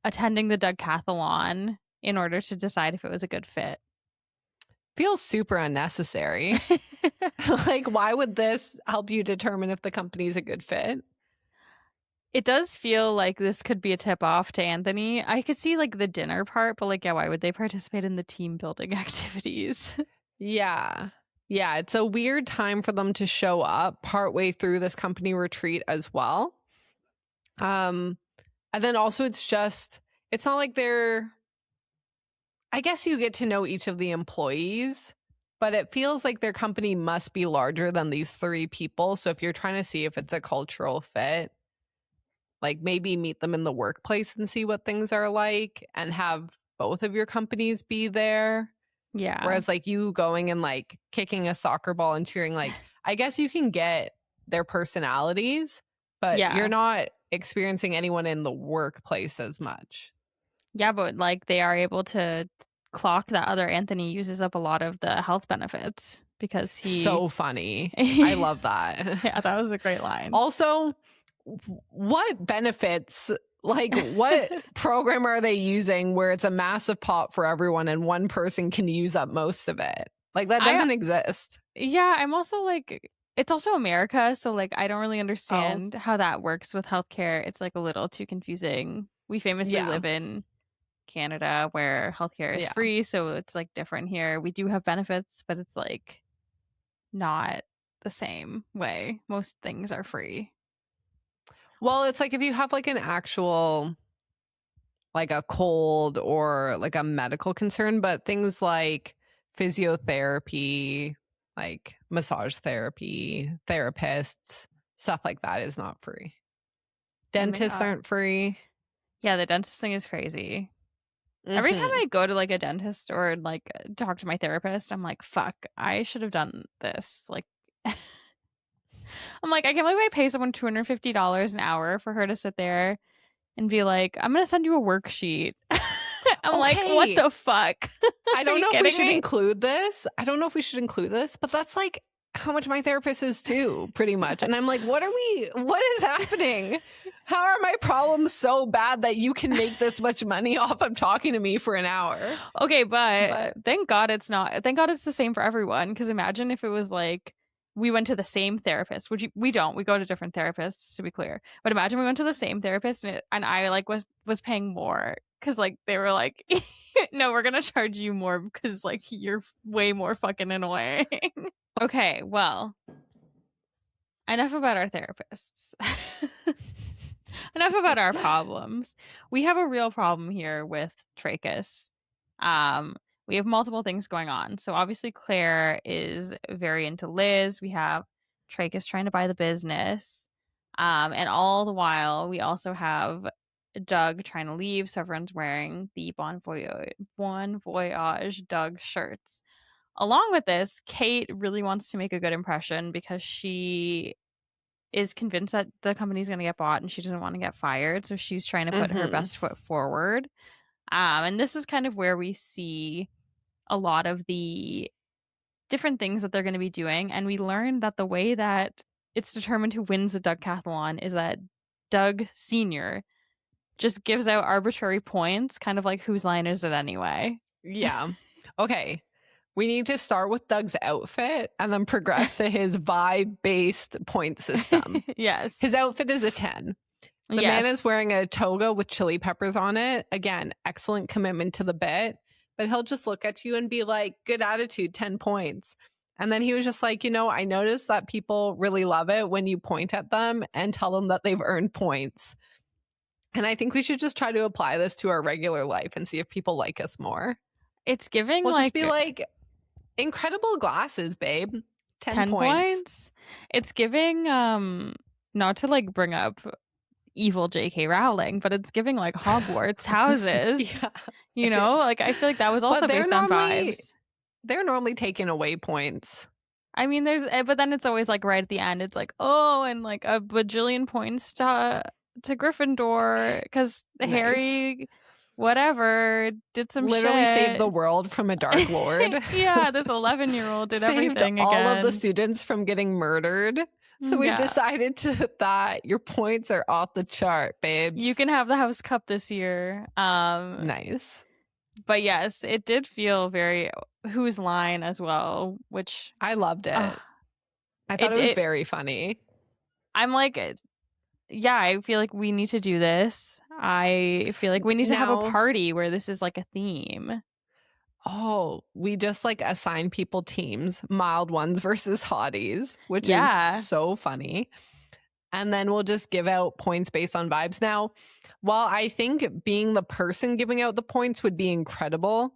Speaker 2: attending the Decathlon in order to decide if it was a good fit?
Speaker 3: Feels super unnecessary. Like, why would this help you determine if the company's a good fit?
Speaker 2: It does feel like this could be a tip off to Anthony. I could see like the dinner part, but like, yeah, why would they participate in the team building activities?
Speaker 3: Yeah. Yeah. It's a weird time for them to show up partway through this company retreat as well. And then also it's not like I guess you get to know each of the employees, but it feels like their company must be larger than these 3 people. So if you're trying to see if it's a cultural fit, like maybe meet them in the workplace and see what things are like and have both of your companies be there.
Speaker 2: Yeah.
Speaker 3: Whereas like you going and like kicking a soccer ball and cheering, like I guess you can get their personalities, but you're not experiencing anyone in the workplace as much.
Speaker 2: Yeah, but like they are able to clock that other Anthony uses up a lot of the health benefits because he
Speaker 3: So funny. I love that.
Speaker 2: Yeah, that was a great line.
Speaker 3: Also, what benefits, like what program are they using where it's a massive pot for everyone and one person can use up most of it? Like that doesn't exist.
Speaker 2: Yeah, I'm also like, it's also America, so like I don't really understand how that works with healthcare. It's like a little too confusing. We famously live in Canada where healthcare is free, so it's like different here. We do have benefits, but it's like not the same way. Most things are free.
Speaker 3: Well, it's like if you have like an actual, like a cold or like a medical concern, but things like physiotherapy, like massage therapy, therapists, stuff like that is not free. Dentists aren't free.
Speaker 2: Yeah, the dentist thing is crazy. Every time I go to like a dentist or like talk to my therapist, I'm like, fuck, I should have done this. Like, I'm like, I can't believe I pay someone $250 an hour for her to sit there and be like, I'm going to send you a worksheet. I'm like, what the fuck?
Speaker 3: I don't know if we should
Speaker 2: me?
Speaker 3: include this. I don't know if we should include this, but that's like how much my therapist is too, pretty much. And I'm like, what is happening? How are my problems so bad that you can make this much money off of talking to me for an hour?
Speaker 2: Okay, but thank God it's not. Thank God it's the same for everyone. Because imagine if it was like we went to the same therapist, which we don't. We go to different therapists, to be clear. But imagine we went to the same therapist and I like was paying more because like they were like, no, we're gonna charge you more because like you're way more fucking annoying. Okay, well, enough about our therapists. Enough about our problems. We have a real problem here with Trachis. We have multiple things going on. So obviously Claire is very into Liz. We have Trachis trying to buy the business. And all the while, we also have Doug trying to leave. So everyone's wearing the Bon Voyage Doug shirts. Along with this, Kate really wants to make a good impression because she is convinced that the company's going to get bought and she doesn't want to get fired. So she's trying to put her best foot forward. And this is kind of where we see a lot of the different things that they're going to be doing. And we learn that the way that it's determined who wins the Dougcathlon is that Doug Sr. just gives out arbitrary points, kind of like whose line is it anyway?
Speaker 3: Yeah. Okay. We need to start with Doug's outfit and then progress to his vibe-based point system.
Speaker 2: Yes.
Speaker 3: His outfit is a 10. The man is wearing a toga with chili peppers on it. Again, excellent commitment to the bit. But he'll just look at you and be like, good attitude, 10 points. And then he was just like, I noticed that people really love it when you point at them and tell them that they've earned points. And I think we should just try to apply this to our regular life and see if people like us more.
Speaker 2: It's giving
Speaker 3: we'll
Speaker 2: like...
Speaker 3: just be like... incredible glasses, babe. 10
Speaker 2: points. It's giving not to like bring up evil J.K. Rowling, but it's giving like Hogwarts houses.
Speaker 3: Yeah,
Speaker 2: you know, like I feel like that was also based on vibes.
Speaker 3: They're normally taking away points.
Speaker 2: I mean, but then it's always like right at the end. It's like, oh, and like a bajillion points to Gryffindor because Harry. Whatever, did some
Speaker 3: literally
Speaker 2: shit.
Speaker 3: saved the world from a Dark Lord.
Speaker 2: Yeah, this 11-year-old did
Speaker 3: saved
Speaker 2: everything
Speaker 3: all
Speaker 2: again.
Speaker 3: of the students from getting murdered. So we've decided that your points are off the chart, babes.
Speaker 2: You can have the house cup this year.
Speaker 3: Nice.
Speaker 2: But yes, it did feel very whose line as well, which
Speaker 3: I loved it. I thought it was very funny.
Speaker 2: I'm like, yeah, I feel like we need to do this. I feel like we need to have a party where this is like a theme.
Speaker 3: Oh, we just like assign people teams, mild ones versus hotties, which is so funny. And then we'll just give out points based on vibes. Now, while I think being the person giving out the points would be incredible,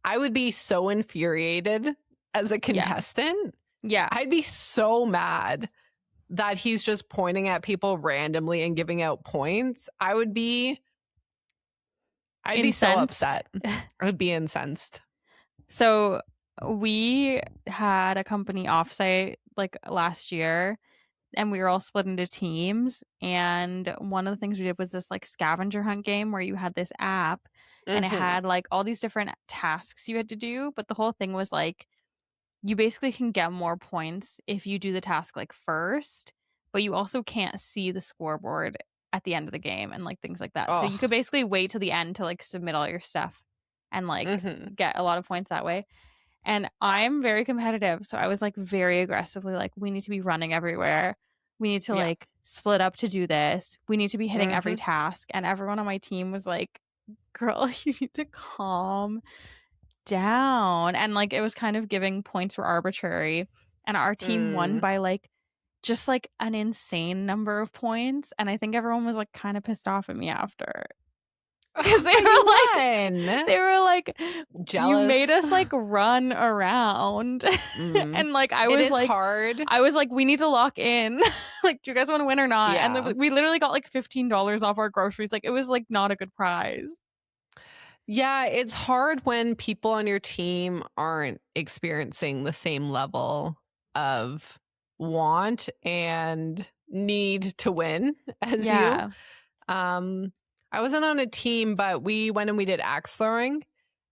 Speaker 3: I would be so infuriated as a contestant.
Speaker 2: Yeah.
Speaker 3: I'd be so mad that he's just pointing at people randomly and giving out points. I'd be so upset. I'd be incensed.
Speaker 2: So we had a company offsite like last year and we were all split into teams. And one of the things we did was this like scavenger hunt game where you had this app and it had like all these different tasks you had to do. But the whole thing was like, you basically can get more points if you do the task like first, but you also can't see the scoreboard at the end of the game and like things like that. So you could basically wait till the end to like submit all your stuff and like get a lot of points that way. And I'm very competitive. So I was like very aggressively like, we need to be running everywhere. We need to like split up to do this. We need to be hitting every task. And everyone on my team was like, girl, you need to calm down. And like it was kind of giving points were arbitrary. and our team won by like just like an insane number of points, and I think everyone was like kind of pissed off at me after. Because they were like
Speaker 3: jealous.
Speaker 2: You made us like run around. And like I was like
Speaker 3: hard.
Speaker 2: I was like, we need to lock in. Like, do you guys want to win or not?
Speaker 3: Yeah.
Speaker 2: And then we literally got like $15 off our groceries. Like, it was like not a good prize.
Speaker 3: Yeah, it's hard when people on your team aren't experiencing the same level of want and need to win as you. I wasn't on a team, but we went and we did axe throwing.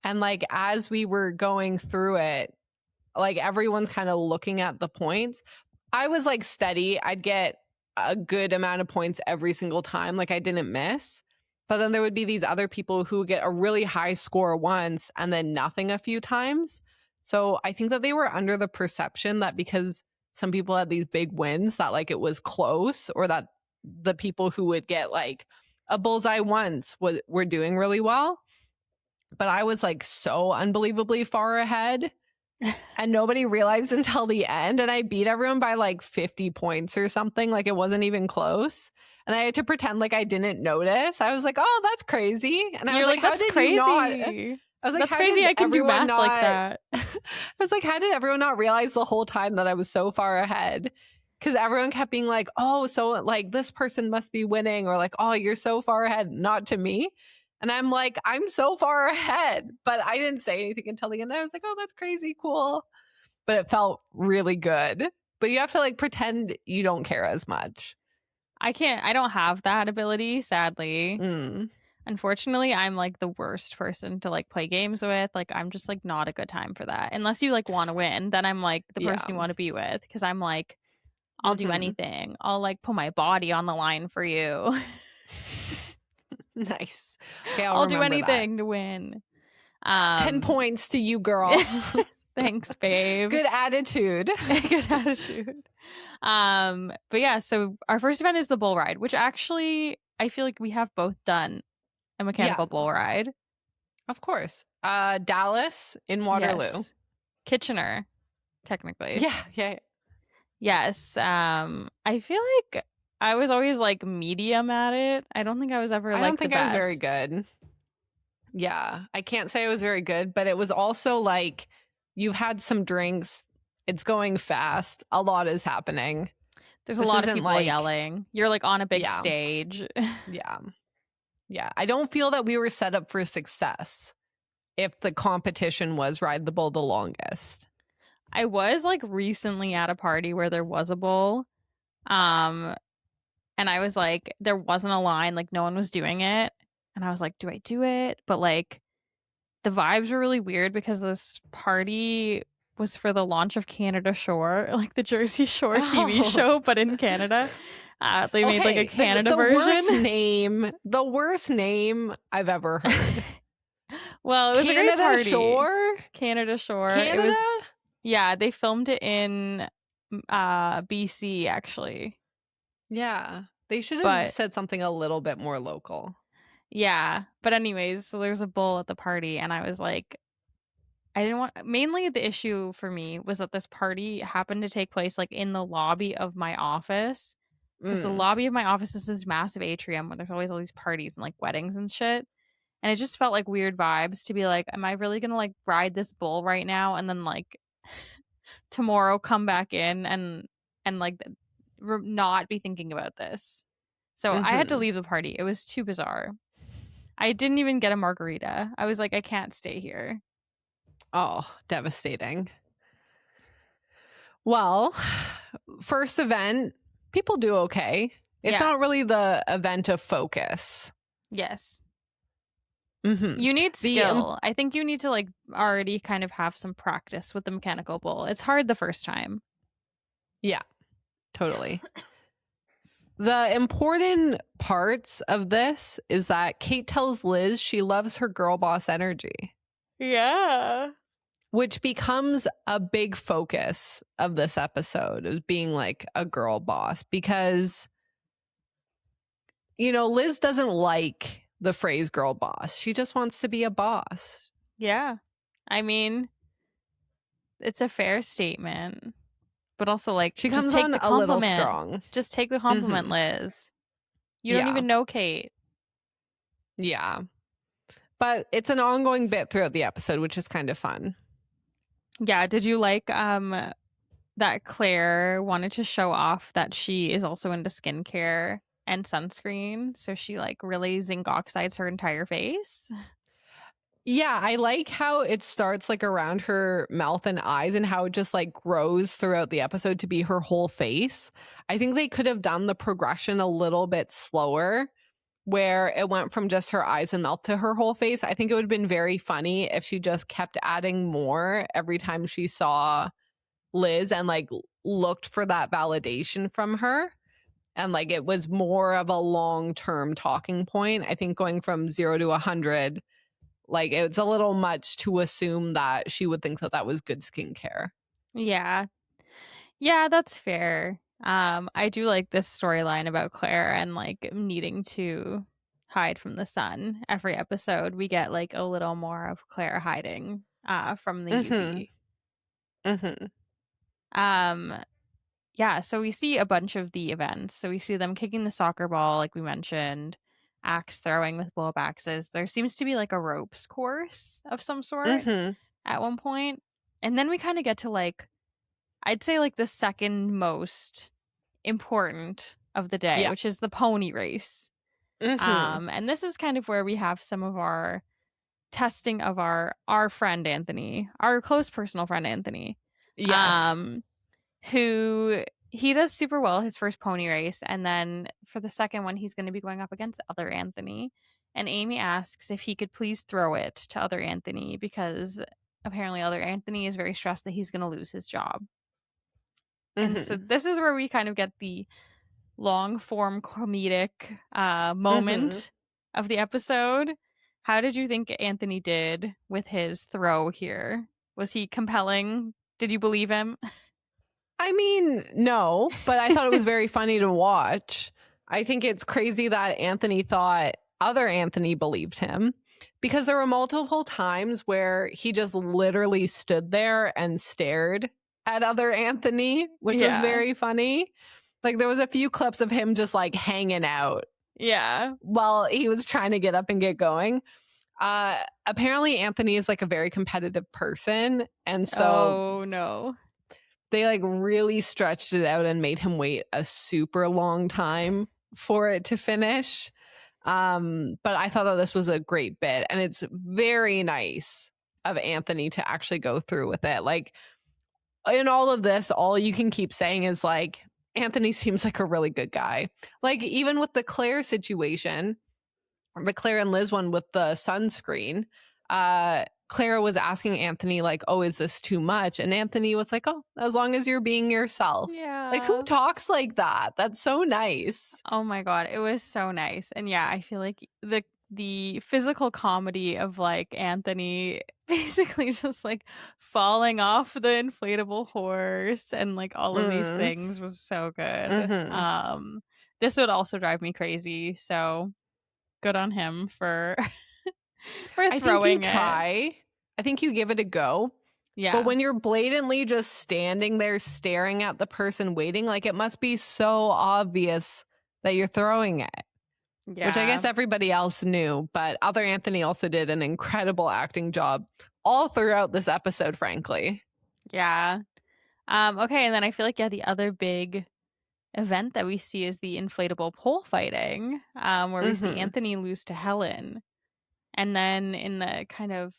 Speaker 3: And like as we were going through it, like everyone's kind of looking at the points. I was like steady. I'd get a good amount of points every single time. Like I didn't miss. But then there would be these other people who would get a really high score once and then nothing a few times. So I think that they were under the perception that because some people had these big wins that like it was close, or that the people who would get like a bullseye once were doing really well. But I was like so unbelievably far ahead and nobody realized until the end. And I beat everyone by like 50 points or something. Like it wasn't even close. And I had to pretend like I didn't notice. I was like, oh, that's crazy. And I was like,
Speaker 2: that's crazy.
Speaker 3: I was like,
Speaker 2: that's crazy. I can do math like that.
Speaker 3: I was like, how did everyone not realize the whole time that I was so far ahead? Because everyone kept being like, oh, so like this person must be winning, or like, oh, you're so far ahead, not to me. And I'm like, I'm so far ahead, but I didn't say anything until the end. I was like, oh, that's crazy, cool. But it felt really good. But you have to like pretend you don't care as much.
Speaker 2: I don't have that ability, sadly. Unfortunately, I'm like the worst person to like play games with. Like I'm just like not a good time for that. Unless you like want to win, then I'm like the person you want to be with, because I'm like, I'll do anything. I'll like put my body on the line for you.
Speaker 3: Nice. Okay,
Speaker 2: I'll do anything to win.
Speaker 3: 10 points to you, girl.
Speaker 2: Thanks, babe.
Speaker 3: Good attitude.
Speaker 2: Good attitude. But yeah, so our first event is the bull ride, which actually I feel like we have both done a mechanical bull ride.
Speaker 3: Of course. Dallas in Waterloo.
Speaker 2: Yes. Kitchener, technically.
Speaker 3: Yeah.
Speaker 2: Yes. I feel like I was always like medium at it. I don't think I was ever like the best.
Speaker 3: I don't think I was very good. Yeah. I can't say I was very good, but it was also like you've had some drinks. It's going fast. A lot is happening.
Speaker 2: There's a lot of people yelling. You're like on a big stage. Yeah. I don't feel that we were set up for success if the competition was ride the bull the longest. I was like recently at a party where there was a bull. And I was like, there wasn't a line, like no one was doing it. And I was like, do I do it? But like the vibes were really weird because this party was for the launch of Canada Shore, like the Jersey Shore TV show, but in Canada. They made like a Canada version.
Speaker 3: The worst name I've ever heard.
Speaker 2: Well, it was a great party.
Speaker 3: Shore?
Speaker 2: Canada Shore.
Speaker 3: Canada?
Speaker 2: It was, yeah, they filmed it in BC, actually.
Speaker 3: Yeah. They should have said something a little bit more local.
Speaker 2: Yeah. But anyways, so there was a bull at the party, and I was like, I didn't want, mainly the issue for me was that this party happened to take place like in the lobby of my office. Because the lobby of my office is this massive atrium where there's always all these parties and like weddings and shit. And it just felt like weird vibes to be like, am I really going to like ride this bull right now? And then like tomorrow come back in and like not be thinking about this. So I had to leave the party. It was too bizarre. I didn't even get a margarita. I was like, I can't stay here.
Speaker 3: Oh, devastating. Well, first event, people do okay. It's not really the event of focus.
Speaker 2: Yes. You need skill. I think you need to like already kind of have some practice with the mechanical bull. It's hard the first time.
Speaker 3: Yeah, totally. The important parts of this is that Kate tells Liz she loves her girl boss energy.
Speaker 2: Yeah.
Speaker 3: Which becomes a big focus of this episode, is being like a girl boss, because, you know, Liz doesn't like the phrase girl boss. She just wants to be a boss.
Speaker 2: Yeah. I mean, it's a fair statement. But also, like,
Speaker 3: She
Speaker 2: just
Speaker 3: comes
Speaker 2: take
Speaker 3: on
Speaker 2: the
Speaker 3: a little
Speaker 2: compliment.
Speaker 3: strong.
Speaker 2: Just take the compliment, Liz. You don't even know Kate.
Speaker 3: Yeah. But it's an ongoing bit throughout the episode, which is kind of fun.
Speaker 2: Yeah. Did you like that Claire wanted to show off that she is also into skincare and sunscreen? So she like really zinc oxides her entire face.
Speaker 3: Yeah, I like how it starts like around her mouth and eyes and how it just like grows throughout the episode to be her whole face. I think they could have done the progression a little bit slower where it went from just her eyes and mouth to her whole face. I think it would have been very funny if she just kept adding more every time she saw Liz and like looked for that validation from her. And like it was more of a long-term talking point. I think going from 0 to 100, like it's a little much to assume that she would think that that was good skincare.
Speaker 2: Yeah. Yeah, that's fair. I do like this storyline about Claire and like needing to hide from the sun. Every episode we get like a little more of Claire hiding from the UV. Um yeah, so we see a bunch of the events. So we see them kicking the soccer ball like we mentioned, axe throwing with blow up axes. There seems to be like a ropes course of some sort at one point. And then we kind of get to like I'd say like the second most important of the day, which is the pony race. And this is kind of where we have some of our testing of our friend Anthony, our close personal friend Anthony.
Speaker 3: Yes.
Speaker 2: Who he does super well his first pony race, and then for the second one he's going to be going up against other Anthony, and Amy asks if he could please throw it to other Anthony because apparently other Anthony is very stressed that he's going to lose his job. And so this is where we kind of get the long form comedic moment of the episode. How did you think Anthony did with his throw here? Was he compelling? Did you believe him?
Speaker 3: I mean, no, but I thought it was very funny to watch. I think it's crazy that Anthony thought other Anthony believed him because there were multiple times where he just literally stood there and stared at other Anthony, which was very funny. Like there was a few clips of him just like hanging out.
Speaker 2: Yeah.
Speaker 3: While he was trying to get up and get going. Apparently Anthony is like a very competitive person. And so
Speaker 2: no.
Speaker 3: They like really stretched it out and made him wait a super long time for it to finish. But I thought that this was a great bit, and it's very nice of Anthony to actually go through with it. Like in all of this, all you can keep saying is like, Anthony seems like a really good guy. Like even with the Claire situation, the Claire and Liz one with the sunscreen, Claire was asking Anthony like, oh, is this too much? And Anthony was like, oh, as long as you're being yourself.
Speaker 2: Yeah.
Speaker 3: Like who talks like that? That's so nice.
Speaker 2: Oh my God. It was so nice. And yeah, I feel like the physical comedy of like Anthony basically just like falling off the inflatable horse and like all of these things was so good. This would also drive me crazy. So good on him for for throwing it.
Speaker 3: I think you give it a go.
Speaker 2: Yeah.
Speaker 3: But when you're blatantly just standing there staring at the person waiting, like it must be so obvious that you're throwing it. Yeah. Which I guess everybody else knew, but other Anthony also did an incredible acting job all throughout this episode, frankly.
Speaker 2: Yeah. Okay, and then I feel like the other big event that we see is the inflatable pole fighting, where we see Anthony lose to Helen. And then in the kind of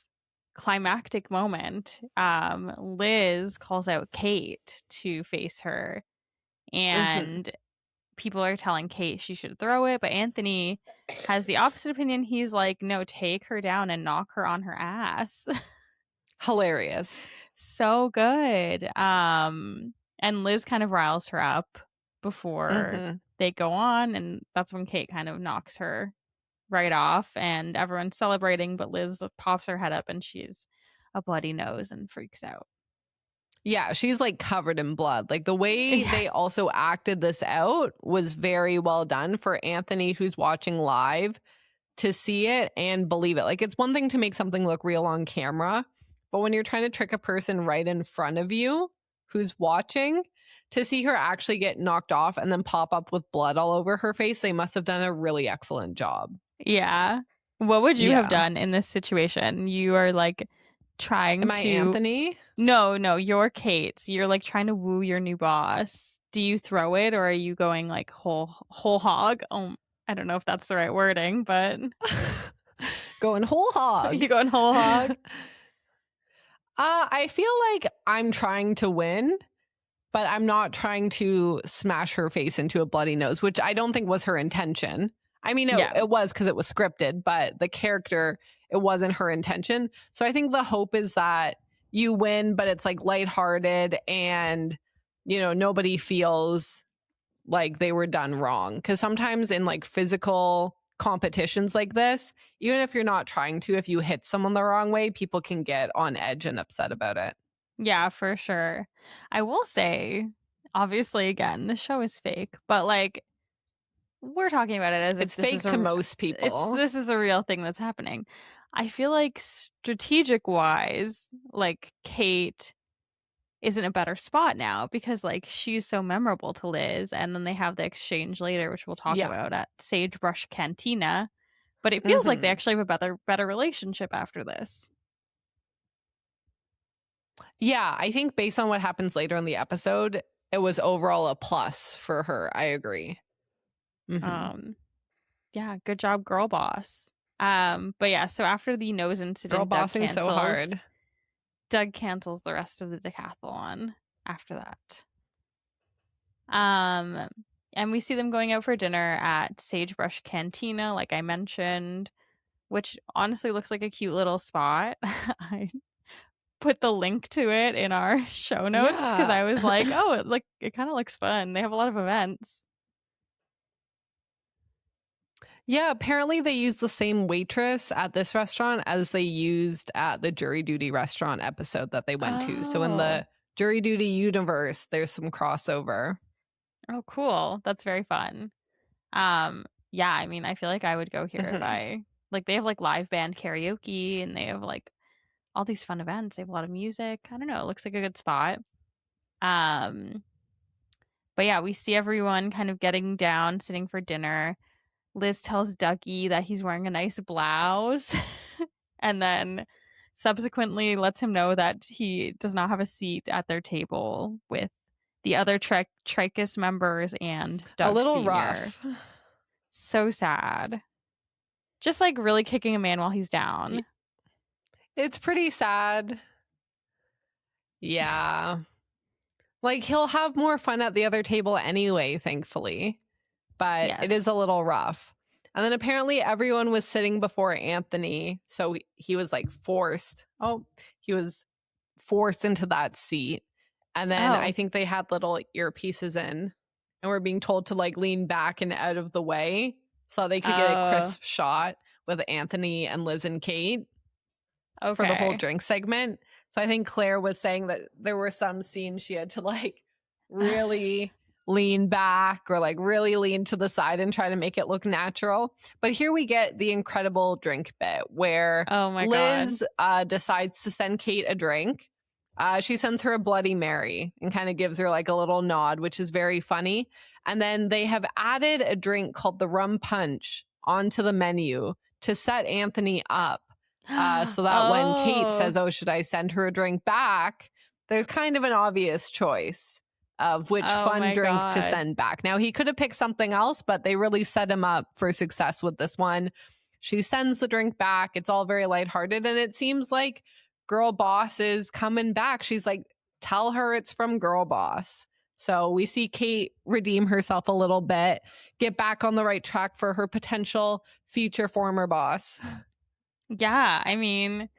Speaker 2: climactic moment, Liz calls out Kate to face her. And people are telling Kate she should throw it, but Anthony has the opposite opinion. He's like, no, take her down and knock her on her ass.
Speaker 3: Hilarious.
Speaker 2: So good. And Liz kind of riles her up before they go on, and that's when Kate kind of knocks her right off, and everyone's celebrating, but Liz pops her head up and she's a bloody nose and freaks out.
Speaker 3: Yeah, she's like covered in blood. Like the way they also acted this out was very well done for Anthony, who's watching live, to see it and believe it. Like it's one thing to make something look real on camera, but when you're trying to trick a person right in front of you who's watching, to see her actually get knocked off and then pop up with blood all over her face, they must have done a really excellent job.
Speaker 2: Yeah. What would you have
Speaker 3: Yeah.
Speaker 2: done in this situation? You are like trying
Speaker 3: Am I
Speaker 2: to
Speaker 3: Anthony?
Speaker 2: No, you're Kate. So you're like trying to woo your new boss. Do you throw it or are you going like whole hog? I don't know if that's the right wording, but
Speaker 3: Going whole hog.
Speaker 2: you going whole hog?
Speaker 3: I feel like I'm trying to win, but I'm not trying to smash her face into a bloody nose, which I don't think was her intention. I mean, it was because it was scripted, but the character, it wasn't her intention. So I think the hope is that you win, but it's like lighthearted and, nobody feels like they were done wrong. Because sometimes in like physical competitions like this, even if you're not trying to, if you hit someone the wrong way, people can get on edge and upset about it.
Speaker 2: Yeah, for sure. I will say, obviously, again, the show is fake, but like we're talking about it as if
Speaker 3: It's
Speaker 2: this
Speaker 3: fake
Speaker 2: is
Speaker 3: to most people.
Speaker 2: this is a real thing that's happening. I feel like strategic wise, like Kate is in a better spot now because like she's so memorable to Liz, and then they have the exchange later, which we'll talk about at Sagebrush Cantina. But it feels like they actually have a better relationship after this.
Speaker 3: Yeah, I think based on what happens later in the episode, it was overall a plus for her. I agree.
Speaker 2: Yeah, good job, girl boss. But yeah, so after the nose incident,
Speaker 3: girl bossing so hard.
Speaker 2: Doug cancels the rest of the decathlon after that. And we see them going out for dinner at Sagebrush Cantina, like I mentioned, which honestly looks like a cute little spot. I put the link to it in our show notes because I was like, oh, it kind of looks fun. They have a lot of events.
Speaker 3: Yeah, apparently they used the same waitress at this restaurant as they used at the Jury Duty restaurant episode that they went to. So in the Jury Duty universe, there's some crossover.
Speaker 2: Oh, cool. That's very fun. Yeah, I mean, I feel like I would go here if I like they have like live band karaoke and they have like all these fun events. They have a lot of music. I don't know. It looks like a good spot. But yeah, we see everyone kind of getting down, sitting for dinner. Liz tells Dougie that he's wearing a nice blouse and then subsequently lets him know that he does not have a seat at their table with the other Tricus members and Doug
Speaker 3: a little
Speaker 2: Sr.
Speaker 3: rough.
Speaker 2: So sad. Just like really kicking a man while he's down.
Speaker 3: It's pretty sad. Yeah. Like he'll have more fun at the other table anyway, thankfully. But it is a little rough. And then apparently everyone was sitting before Anthony. So he was like forced. He was forced into that seat. And then I think they had little earpieces in and were being told to like lean back and out of the way so they could get a crisp shot with Anthony and Liz and Kate for the whole drink segment. So I think Claire was saying that there were some scenes she had to like really lean back or like really lean to the side and try to make it look natural. But here we get the incredible drink bit where Liz decides to send Kate a drink. She sends her a Bloody Mary and kind of gives her like a little nod, which is very funny. And then they have added a drink called the Rum Punch onto the menu to set Anthony up. So that when Kate says, should I send her a drink back? There's kind of an obvious choice of which fun drink to send back. Now, he could have picked something else, but they really set him up for success with this one. She sends the drink back. It's all very lighthearted. And it seems like Girl Boss is coming back. She's like, tell her it's from Girl Boss. So we see Kate redeem herself a little bit, get back on the right track for her potential future former boss.
Speaker 2: Yeah, I mean,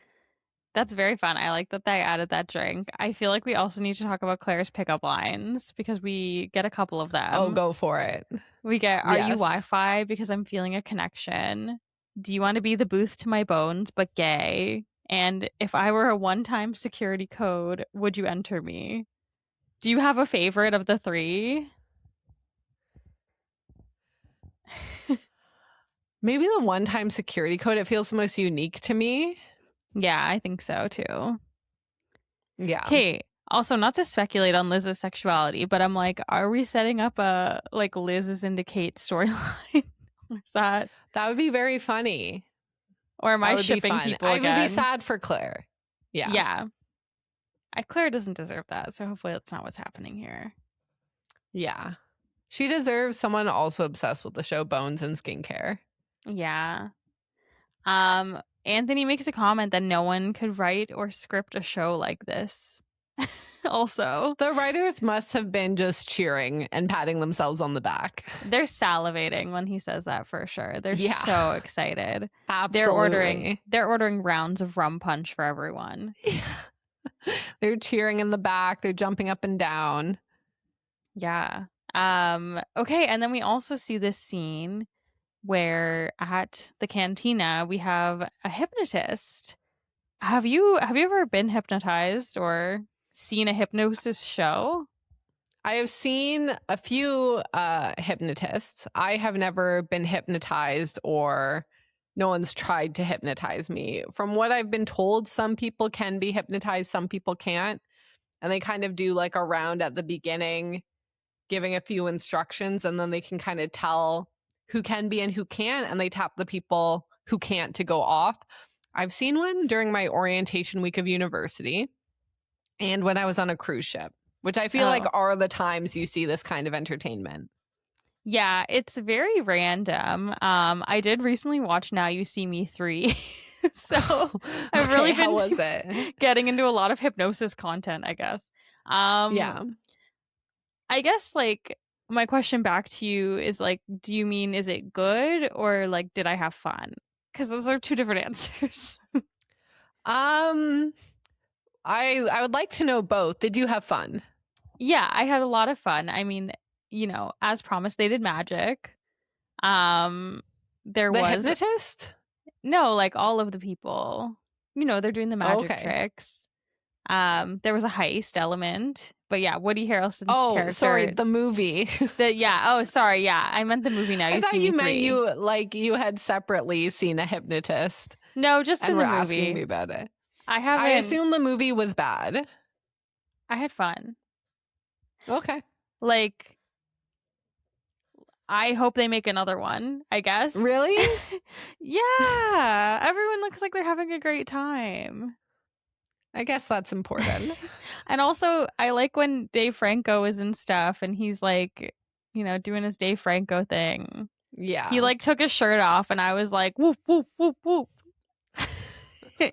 Speaker 2: that's very fun. I like that they added that drink. I feel like we also need to talk about Claire's pickup lines because we get a couple of them.
Speaker 3: Oh, go for it.
Speaker 2: We get, are you Wi-Fi? Because I'm feeling a connection. Do you want to be the booth to my bones, but gay? And if I were a one-time security code, would you enter me? Do you have a favorite of the three?
Speaker 3: Maybe the one-time security code. It feels the most unique to me.
Speaker 2: Yeah, I think so too.
Speaker 3: Yeah.
Speaker 2: Okay, Also, not to speculate on Liz's sexuality, but I'm like, are we setting up a like Liz is into Kate storyline? Is that,
Speaker 3: That would be very funny.
Speaker 2: or am
Speaker 3: That
Speaker 2: I
Speaker 3: would be
Speaker 2: shipping
Speaker 3: fun.
Speaker 2: people
Speaker 3: I
Speaker 2: again?
Speaker 3: would be sad for Claire. Yeah.
Speaker 2: Yeah. Claire doesn't deserve that, so hopefully that's not what's happening here.
Speaker 3: Yeah. She deserves someone also obsessed with the show Bones and skincare.
Speaker 2: Yeah. Anthony makes a comment that no one could write or script a show like this. Also,
Speaker 3: The writers must have been just cheering and patting themselves on the back.
Speaker 2: they're salivating when he says that for sure. They're
Speaker 3: Yeah.
Speaker 2: so excited.
Speaker 3: Absolutely.
Speaker 2: They're ordering rounds of rum punch for everyone.
Speaker 3: They're cheering in the back. They're jumping up and down.
Speaker 2: Yeah. Okay, and then we also see this scene where at the cantina we have a hypnotist. Have you ever been hypnotized or seen a hypnosis show?
Speaker 3: I have seen a few hypnotists. I have never been hypnotized, or no one's tried to hypnotize me. From what I've been told, some people can be hypnotized, some people can't. And they kind of do like a round at the beginning, giving a few instructions, and then they can kind of tell who can be and who can't, and they tap the people who can't to go off. I've seen one during my orientation week of university and when I was on a cruise ship, which I feel like are the times you see this kind of entertainment.
Speaker 2: Yeah, it's very random. I did recently watch Now You See Me 3. So I've
Speaker 3: Okay,
Speaker 2: really
Speaker 3: how
Speaker 2: been
Speaker 3: was it?
Speaker 2: getting into a lot of hypnosis content, I guess.
Speaker 3: Yeah.
Speaker 2: I guess like my question back to you is like, do you mean is it good or like did I have fun? Because those are two different answers.
Speaker 3: I would like to know both. Did you have fun?
Speaker 2: Yeah, I had a lot of fun. I mean, you know, as promised, they did magic. There
Speaker 3: The
Speaker 2: was
Speaker 3: hypnotist?
Speaker 2: no, like all of the people. You know, they're doing the magic
Speaker 3: Okay.
Speaker 2: tricks. There was a heist element, but yeah, Woody Harrelson's
Speaker 3: Oh,
Speaker 2: character.
Speaker 3: sorry, the movie.
Speaker 2: Oh, sorry, yeah, I meant the movie. Now
Speaker 3: I
Speaker 2: You
Speaker 3: thought
Speaker 2: See Me
Speaker 3: you meant
Speaker 2: 3.
Speaker 3: you had separately seen a hypnotist
Speaker 2: No, just
Speaker 3: and
Speaker 2: in
Speaker 3: were
Speaker 2: the
Speaker 3: asking me
Speaker 2: movie.
Speaker 3: about it.
Speaker 2: I haven't.
Speaker 3: I assume the movie was bad.
Speaker 2: I had fun.
Speaker 3: Okay.
Speaker 2: Like, I hope they make another one. I guess.
Speaker 3: Really?
Speaker 2: Yeah, everyone looks like they're having a great time.
Speaker 3: I guess that's important.
Speaker 2: And also, I like when Dave Franco is in stuff and he's like, you know, doing his Dave Franco thing.
Speaker 3: Yeah.
Speaker 2: He like took his shirt off and I was like, whoop, whoop, whoop, whoop.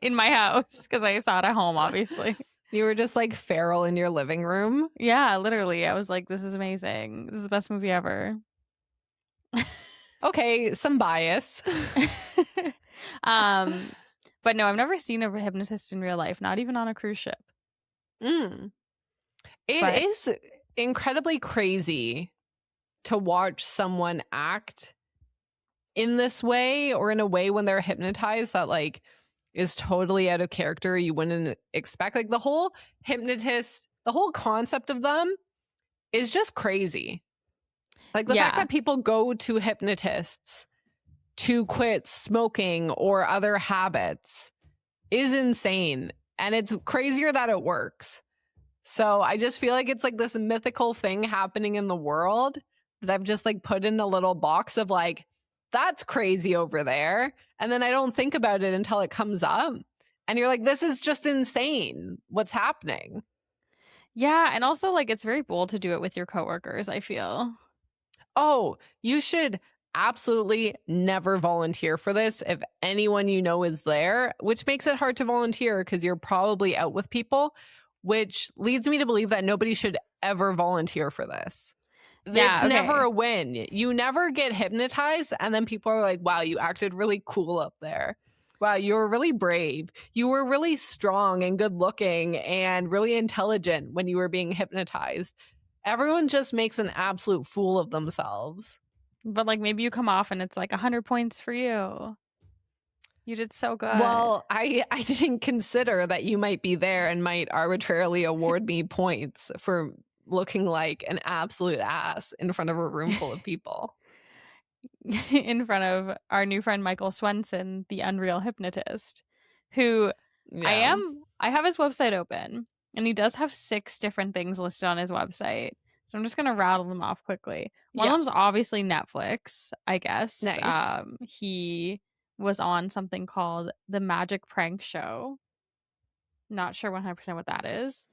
Speaker 2: In my house because I saw it at home, obviously.
Speaker 3: You were just like feral in your living room.
Speaker 2: Yeah, literally. I was like, this is amazing. This is the best movie ever.
Speaker 3: Okay, some bias.
Speaker 2: But no, I've never seen a hypnotist in real life, not even on a cruise ship.
Speaker 3: It
Speaker 2: But-
Speaker 3: is incredibly crazy to watch someone act in this way or in a way when they're hypnotized that like is totally out of character. You wouldn't expect like the whole hypnotist, the whole concept of them is just crazy. Like the fact
Speaker 2: Yeah.
Speaker 3: that people go to hypnotists to quit smoking or other habits is insane. And it's crazier that it works. So I just feel like it's like this mythical thing happening in the world that I've just like put in a little box of like, that's crazy over there. And then I don't think about it until it comes up. And you're like, this is just insane. What's happening?
Speaker 2: Yeah, and also like it's very bold to do it with your coworkers, I feel.
Speaker 3: Oh, you should absolutely never volunteer for this if anyone you know is there, which makes it hard to volunteer because you're probably out with people, which leads me to believe that nobody should ever volunteer for this.
Speaker 2: Yeah,
Speaker 3: It's
Speaker 2: okay.
Speaker 3: never a win. You never get hypnotized and then people are like, wow, you acted really cool up there. Wow, you were really brave. You were really strong and good looking and really intelligent when you were being hypnotized. Everyone just makes an absolute fool of themselves.
Speaker 2: But like maybe you come off and it's like 100 points for you. You did so good.
Speaker 3: Well, I didn't consider that you might be there and might arbitrarily award me points for looking like an absolute ass in front of a room full of people.
Speaker 2: In front of our new friend Michael Swenson, the Unreal Hypnotist, who
Speaker 3: Yeah.
Speaker 2: I have his website open. And he does have 6 different things listed on his website. So I'm just going to rattle them off quickly. One of them's obviously Netflix, I guess.
Speaker 3: Nice.
Speaker 2: He was on something called The Magic Prank Show. Not sure 100% what that is.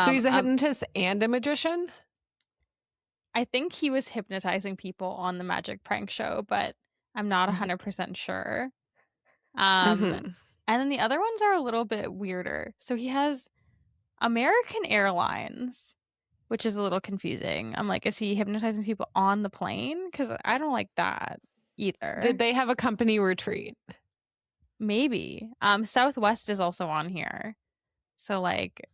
Speaker 3: So he's a hypnotist and a magician?
Speaker 2: I think he was hypnotizing people on The Magic Prank Show, but I'm not 100% sure. And then the other ones are a little bit weirder. So he has American Airlines, which is a little confusing. I'm like, is he hypnotizing people on the plane? Because I don't like that either.
Speaker 3: Did they have a company retreat?
Speaker 2: Maybe. Southwest is also on here. So like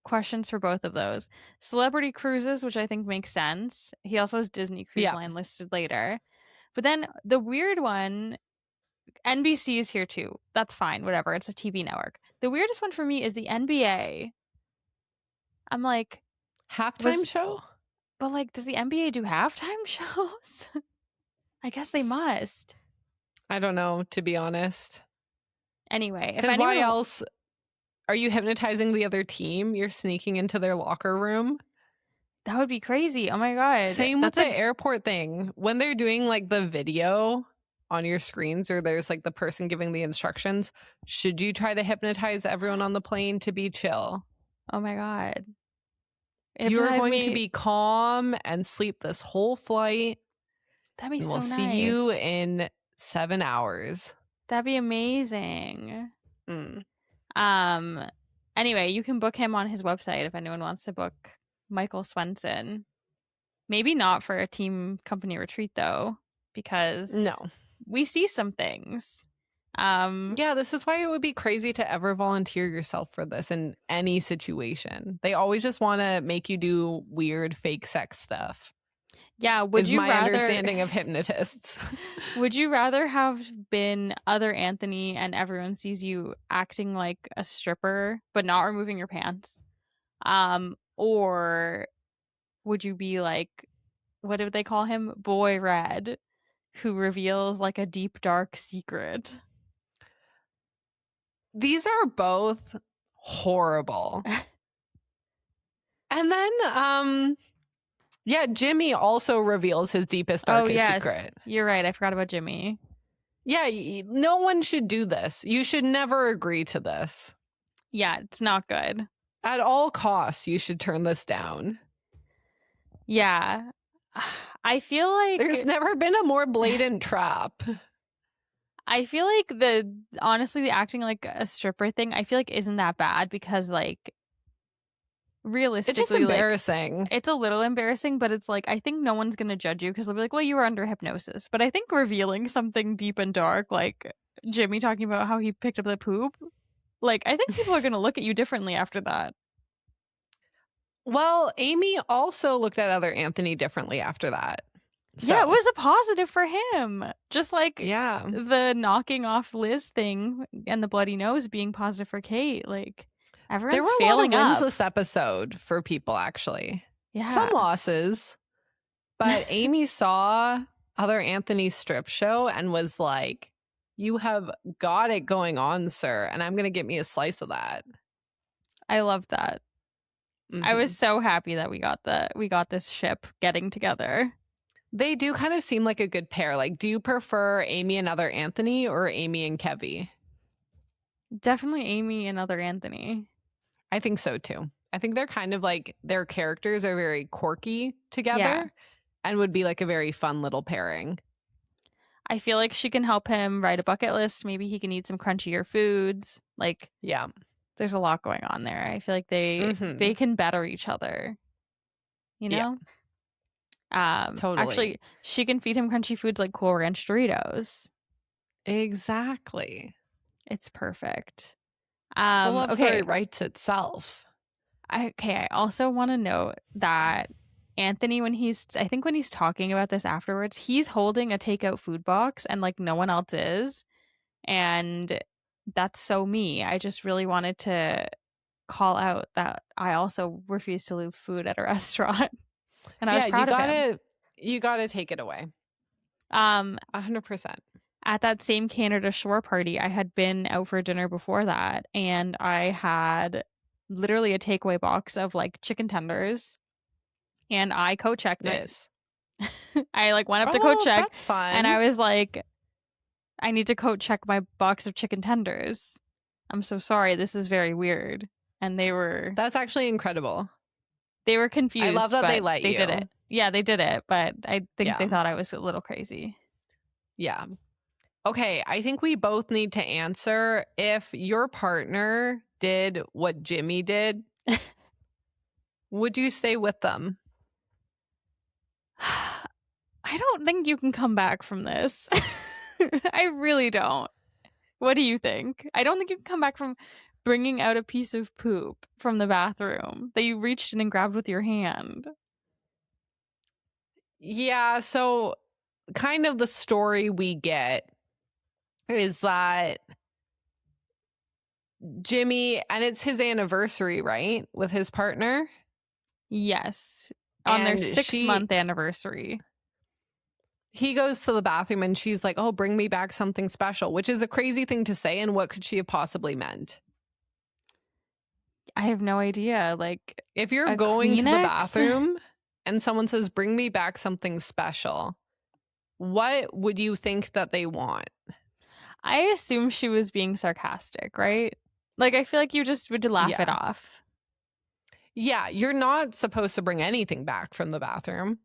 Speaker 2: questions for both of those. Celebrity cruises, which I think makes sense. He also has Disney Cruise Line listed later. But then the weird one, NBC is here too. That's fine, whatever. It's a TV network. The weirdest one for me is the NBA. I'm like,
Speaker 3: halftime show?
Speaker 2: But like, does the NBA do halftime shows? I guess they must.
Speaker 3: I don't know, to be honest.
Speaker 2: Anyway, if
Speaker 3: why else are you hypnotizing the other team? You're sneaking into their locker room.
Speaker 2: That would be crazy. Oh my God.
Speaker 3: Same with the airport thing. When they're doing like the video on your screens, or there's like the person giving the instructions, should you try to hypnotize everyone on the plane to be chill?
Speaker 2: Oh my God.
Speaker 3: You are going to be calm and sleep this whole flight.
Speaker 2: That'd be so
Speaker 3: nice. We'll see you in 7 hours.
Speaker 2: That'd be amazing. Anyway, you can book him on his website if anyone wants to book Michael Swenson. Maybe not for a team company retreat though, because we see some things.
Speaker 3: Yeah, this is why it would be crazy to ever volunteer yourself for this in any situation. They always just want to make you do weird fake sex stuff.
Speaker 2: Yeah, would you rather
Speaker 3: understanding of hypnotists?
Speaker 2: Would you rather have been other Anthony and everyone sees you acting like a stripper but not removing your pants? Or would you be like, what did they call him? Boy Red, who reveals like a deep dark secret?
Speaker 3: These are both horrible. And then yeah, Jimmy also reveals his deepest, darkest secret.
Speaker 2: You're right. I forgot about Jimmy.
Speaker 3: Yeah, no one should do this. You should never agree to this.
Speaker 2: Yeah, it's not good.
Speaker 3: At all costs, you should turn this down.
Speaker 2: Yeah. I feel like
Speaker 3: there's never been a more blatant trap.
Speaker 2: I feel like honestly, the acting like a stripper thing, I feel like isn't that bad because like realistically,
Speaker 3: it's just embarrassing.
Speaker 2: Like, it's a little embarrassing, but it's like I think no one's gonna judge you because they'll be like, well, you were under hypnosis. But I think revealing something deep and dark, like Jimmy talking about how he picked up the poop, like I think people are gonna look at you differently after that.
Speaker 3: Well, Amy also looked at other Anthony differently after that. So.
Speaker 2: Yeah, it was a positive for him. Just like
Speaker 3: yeah,
Speaker 2: the knocking off Liz thing and the bloody nose being positive for Kate. Like everyone's failing
Speaker 3: up. There were a lot of wins
Speaker 2: up.
Speaker 3: this episode for people, actually.
Speaker 2: Yeah,
Speaker 3: some losses, but Amy saw other Anthony's strip show and was like, "You have got it going on, sir, and I'm going to get me a slice of that."
Speaker 2: I love that. I was so happy that we got this ship getting together.
Speaker 3: They do kind of seem like a good pair. Like, do you prefer Amy and other Anthony or Amy and Kevy?
Speaker 2: Definitely Amy and other Anthony.
Speaker 3: I think so too. I think they're kind of like, their characters are very quirky together and would be like a very fun little pairing.
Speaker 2: I feel like she can help him write a bucket list. Maybe he can eat some crunchier foods. Like,
Speaker 3: yeah,
Speaker 2: there's a lot going on there. I feel like they can better each other. You know?
Speaker 3: Yeah. Totally.
Speaker 2: Actually, she can feed him crunchy foods like Cool Ranch Doritos.
Speaker 3: Exactly.
Speaker 2: It's perfect.
Speaker 3: The love story writes itself.
Speaker 2: I also want to note that Anthony, when he's talking about this afterwards, he's holding a takeout food box and like no one else is. And that's so me. I just really wanted to call out that I also refuse to leave food at a restaurant. And I was proud of him.
Speaker 3: You gotta take it away. 100%.
Speaker 2: At that same Canada Shore party, I had been out for dinner before that, and I had literally a takeaway box of like chicken tenders, and I coat checked it.
Speaker 3: Nice.
Speaker 2: I like went up to coat check,
Speaker 3: That's fun.
Speaker 2: and I was like, I need to coat check my box of chicken tenders. I'm so sorry. This is very weird. And
Speaker 3: That's actually incredible.
Speaker 2: they were confused.
Speaker 3: I love that they
Speaker 2: but
Speaker 3: let
Speaker 2: they
Speaker 3: you.
Speaker 2: did it. Yeah, they did it, but I think
Speaker 3: Yeah.
Speaker 2: they thought I was a little crazy.
Speaker 3: Yeah. Okay, I think we both need to answer if your partner did what Jimmy did, would you stay with them?
Speaker 2: I don't think you can come back from this. I really don't. What do you think? I don't think you can come back from bringing out a piece of poop from the bathroom that you reached in and grabbed with your hand.
Speaker 3: Yeah, so kind of the story we get is that Jimmy, and it's his anniversary, right? With his partner?
Speaker 2: Yes. On their
Speaker 3: And
Speaker 2: 6-month anniversary.
Speaker 3: He goes to the bathroom and she's like, oh, bring me back something special, which is a crazy thing to say. And what could she have possibly meant?
Speaker 2: I have no idea. Like,
Speaker 3: If you're
Speaker 2: a
Speaker 3: going to the
Speaker 2: Kleenex?
Speaker 3: bathroom and someone says, bring me back something special, what would you think that they want?
Speaker 2: I assume she was being sarcastic, right? Like, I feel like you just would laugh it
Speaker 3: Yeah.
Speaker 2: off.
Speaker 3: Yeah, you're not supposed to bring anything back from the bathroom.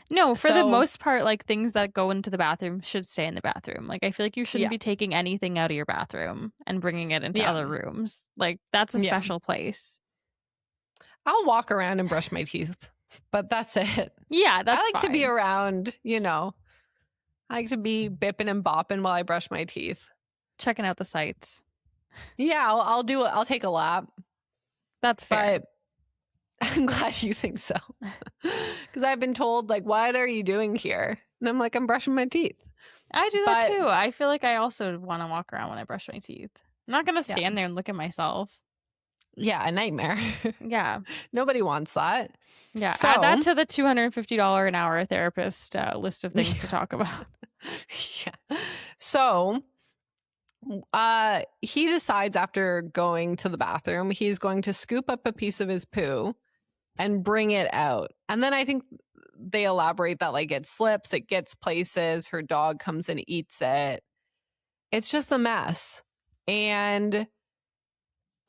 Speaker 2: No, for the
Speaker 3: So-
Speaker 2: most part, like, things that go into the bathroom should stay in the bathroom. Like, I feel like you shouldn't
Speaker 3: Yeah.
Speaker 2: be taking anything out of your bathroom and bringing it into
Speaker 3: Yeah.
Speaker 2: other rooms. Like, that's a
Speaker 3: Yeah.
Speaker 2: special place.
Speaker 3: I'll walk around and brush my teeth, but that's it.
Speaker 2: Yeah, that's
Speaker 3: I like to be
Speaker 2: fine.
Speaker 3: around, I like to be bipping and bopping while I brush my teeth.
Speaker 2: Checking out the sights.
Speaker 3: Yeah, I'll do it. I'll take a lap.
Speaker 2: That's fair.
Speaker 3: But I'm glad you think so. Because I've been told, like, what are you doing here? And I'm like, I'm brushing my teeth.
Speaker 2: I do that
Speaker 3: but-
Speaker 2: too. I feel like I also want to walk around when I brush my teeth. I'm not going to stand there and look at myself.
Speaker 3: Yeah, a nightmare.
Speaker 2: Yeah.
Speaker 3: Nobody wants that.
Speaker 2: Yeah.
Speaker 3: So-
Speaker 2: Add that to the $250 an hour therapist list of things to talk about.
Speaker 3: Yeah. So he decides after going to the bathroom, he's going to scoop up a piece of his poo and bring it out. And then I think they elaborate that, like, it slips, it gets places, her dog comes and eats it. It's just a mess. And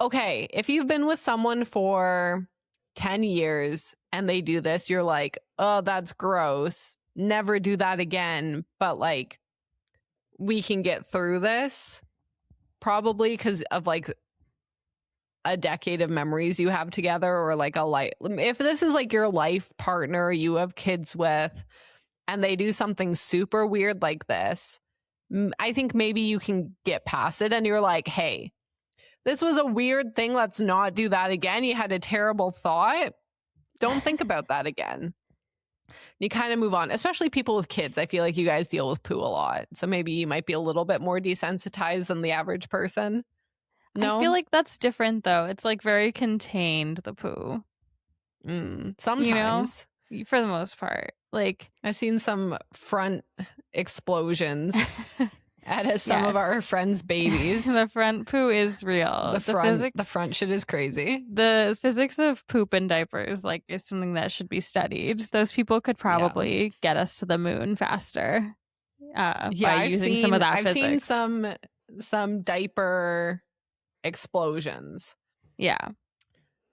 Speaker 3: okay, if you've been with someone for 10 years and they do this, you're like, oh, that's gross. Never do that again. But like, we can get through this probably because of like a decade of memories you have together, or like a life. If this is like your life partner you have kids with and they do something super weird like this, I think maybe you can get past it and you're like, hey, this was a weird thing. Let's not do that again. You had a terrible thought. Don't think about that again. You kind of move on, especially people with kids. I feel like you guys deal with poo a lot. So maybe you might be a little bit more desensitized than the average person. No?
Speaker 2: I feel like that's different though. It's like very contained, the poo,
Speaker 3: Sometimes.
Speaker 2: for the most part. Like,
Speaker 3: I've seen some front explosions at some of
Speaker 2: Yes.
Speaker 3: our friends' babies.
Speaker 2: the front poo is real.
Speaker 3: the front shit is crazy.
Speaker 2: The physics of poop and diapers, like, is something that should be studied. Those people could probably get us to the moon faster by
Speaker 3: I've
Speaker 2: using some of that
Speaker 3: I've
Speaker 2: physics.
Speaker 3: seen some diaper explosions.
Speaker 2: Yeah.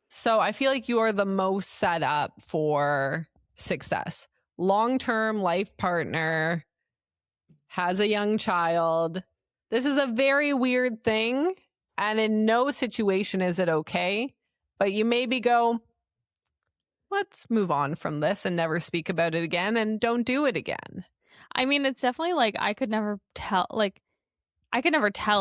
Speaker 3: So I feel like you are the most set up for success. Long-term life partner, has a young child. This is a very weird thing, and in no situation is it okay. But you maybe go, let's move on from this and never speak about it again, and don't do it again.
Speaker 2: I mean, it's definitely like I could never tell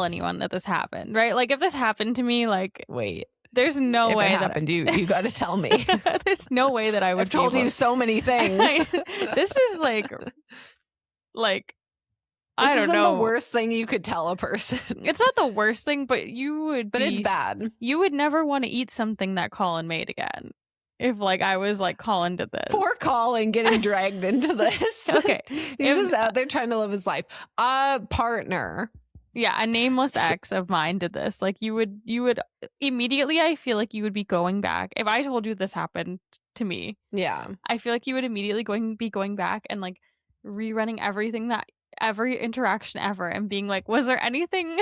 Speaker 2: anyone that this happened, right? Like, if this happened to me, like,
Speaker 3: Wait,
Speaker 2: there's no
Speaker 3: if
Speaker 2: way
Speaker 3: it
Speaker 2: that
Speaker 3: happened, you got to tell me.
Speaker 2: there's no way that I would
Speaker 3: I've told
Speaker 2: be able-
Speaker 3: you so many things.
Speaker 2: This is like I
Speaker 3: This
Speaker 2: don't
Speaker 3: isn't
Speaker 2: know.
Speaker 3: the worst thing you could tell a person.
Speaker 2: It's not the worst thing, but you would.
Speaker 3: But it's bad.
Speaker 2: You would never want to eat something that Colin made again. If like I was like Colin did this.
Speaker 3: Poor Colin getting dragged into this.
Speaker 2: Okay.
Speaker 3: He's just out there trying to live his life. Partner.
Speaker 2: Yeah, a nameless ex of mine did this. Like you would immediately, I feel like you would be going back. If I told you this happened to me,
Speaker 3: Yeah.
Speaker 2: I feel like you would immediately be going back and like rerunning every interaction ever and being like, was there anything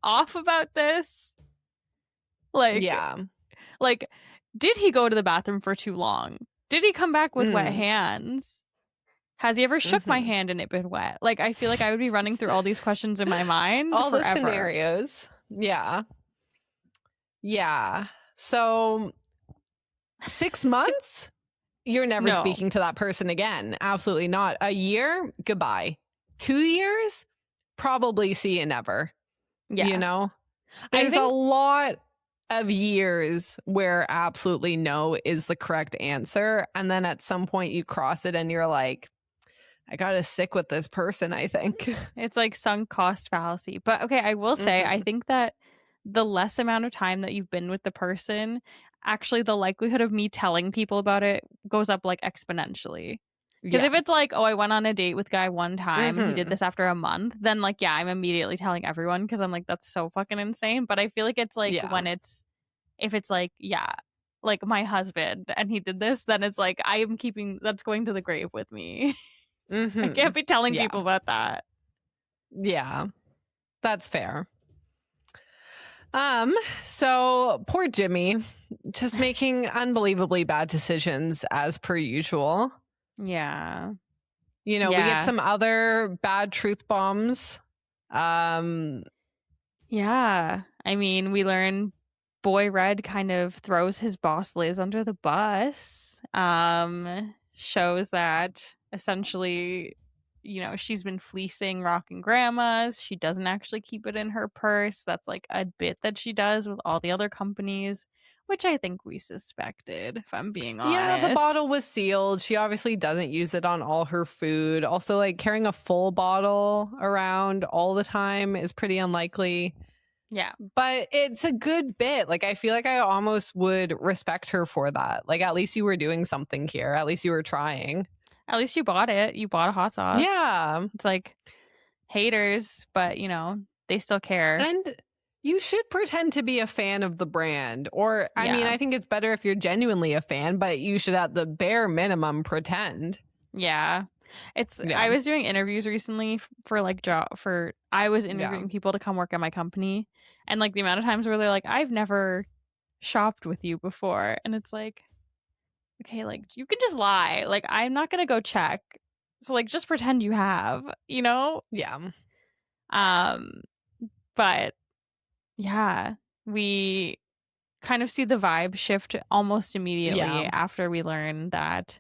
Speaker 2: off about this?
Speaker 3: Yeah.
Speaker 2: Like, did he go to the bathroom for too long? Did he come back with wet
Speaker 3: Mm.
Speaker 2: hands? Has he ever shook my
Speaker 3: Mhm.
Speaker 2: hand and it been wet? Like, I feel like I would be running through all these questions in my mind
Speaker 3: All the
Speaker 2: forever.
Speaker 3: scenarios. Yeah. Yeah. So 6 months, you're never
Speaker 2: No.
Speaker 3: speaking to that person again. Absolutely not. A year, goodbye. 2 years, probably see you never.
Speaker 2: Yeah.
Speaker 3: You know?
Speaker 2: I
Speaker 3: There's a
Speaker 2: think-
Speaker 3: lot of years where absolutely no is the correct answer. And then at some point you cross it and you're like, I got to stick with this person, I think.
Speaker 2: It's like sunk cost fallacy. But okay, I will say, I
Speaker 3: Mhm.
Speaker 2: think that the less amount of time that you've been with the person, actually the likelihood of me telling people about it goes up like exponentially. Because if it's like, oh, I went on a date with guy one time and he did
Speaker 3: Mhm.
Speaker 2: this after a month, then like, yeah, I'm immediately telling everyone because I'm like, that's so fucking insane. But I feel like it's like
Speaker 3: Yeah.
Speaker 2: when if it's like, yeah, like my husband and he did this, then it's like, I am keeping, that's going to the grave with me. I
Speaker 3: Mhm.
Speaker 2: can't be telling
Speaker 3: Yeah.
Speaker 2: people about that.
Speaker 3: Yeah, that's fair. So poor Jimmy, just making unbelievably bad decisions as per usual.
Speaker 2: Yeah.
Speaker 3: You know, we
Speaker 2: Yeah.
Speaker 3: get some other bad truth bombs.
Speaker 2: Yeah. I mean, we learn Boy Red kind of throws his boss Liz under the bus. Shows that essentially, you know, she's been fleecing rockin' grandmas. She doesn't actually keep it in her purse. That's like a bit that she does with all the other companies, which I think we suspected, if I'm being honest.
Speaker 3: Yeah, the bottle was sealed. She obviously doesn't use it on all her food. Also, like carrying a full bottle around all the time is pretty unlikely.
Speaker 2: Yeah.
Speaker 3: But it's a good bit. Like, I feel like I almost would respect her for that. Like, at least you were doing something here. At least you were trying.
Speaker 2: At least you bought it. You bought a hot sauce.
Speaker 3: Yeah.
Speaker 2: It's like haters, but you know, they still care.
Speaker 3: And you should pretend to be a fan of the brand. Or, I mean,
Speaker 2: Yeah.
Speaker 3: I think it's better if you're genuinely a fan, but you should at the bare minimum pretend.
Speaker 2: Yeah.
Speaker 3: Yeah.
Speaker 2: I was doing interviews recently for like I was interviewing people to come work at my company, and like the amount of times where they're like, I've never shopped with you before, and it's like, okay, like you can just lie. Like I'm not gonna go check. So like just pretend you have, you know?
Speaker 3: Yeah.
Speaker 2: But yeah, we kind of see the vibe shift almost immediately
Speaker 3: Yeah.
Speaker 2: after we learn that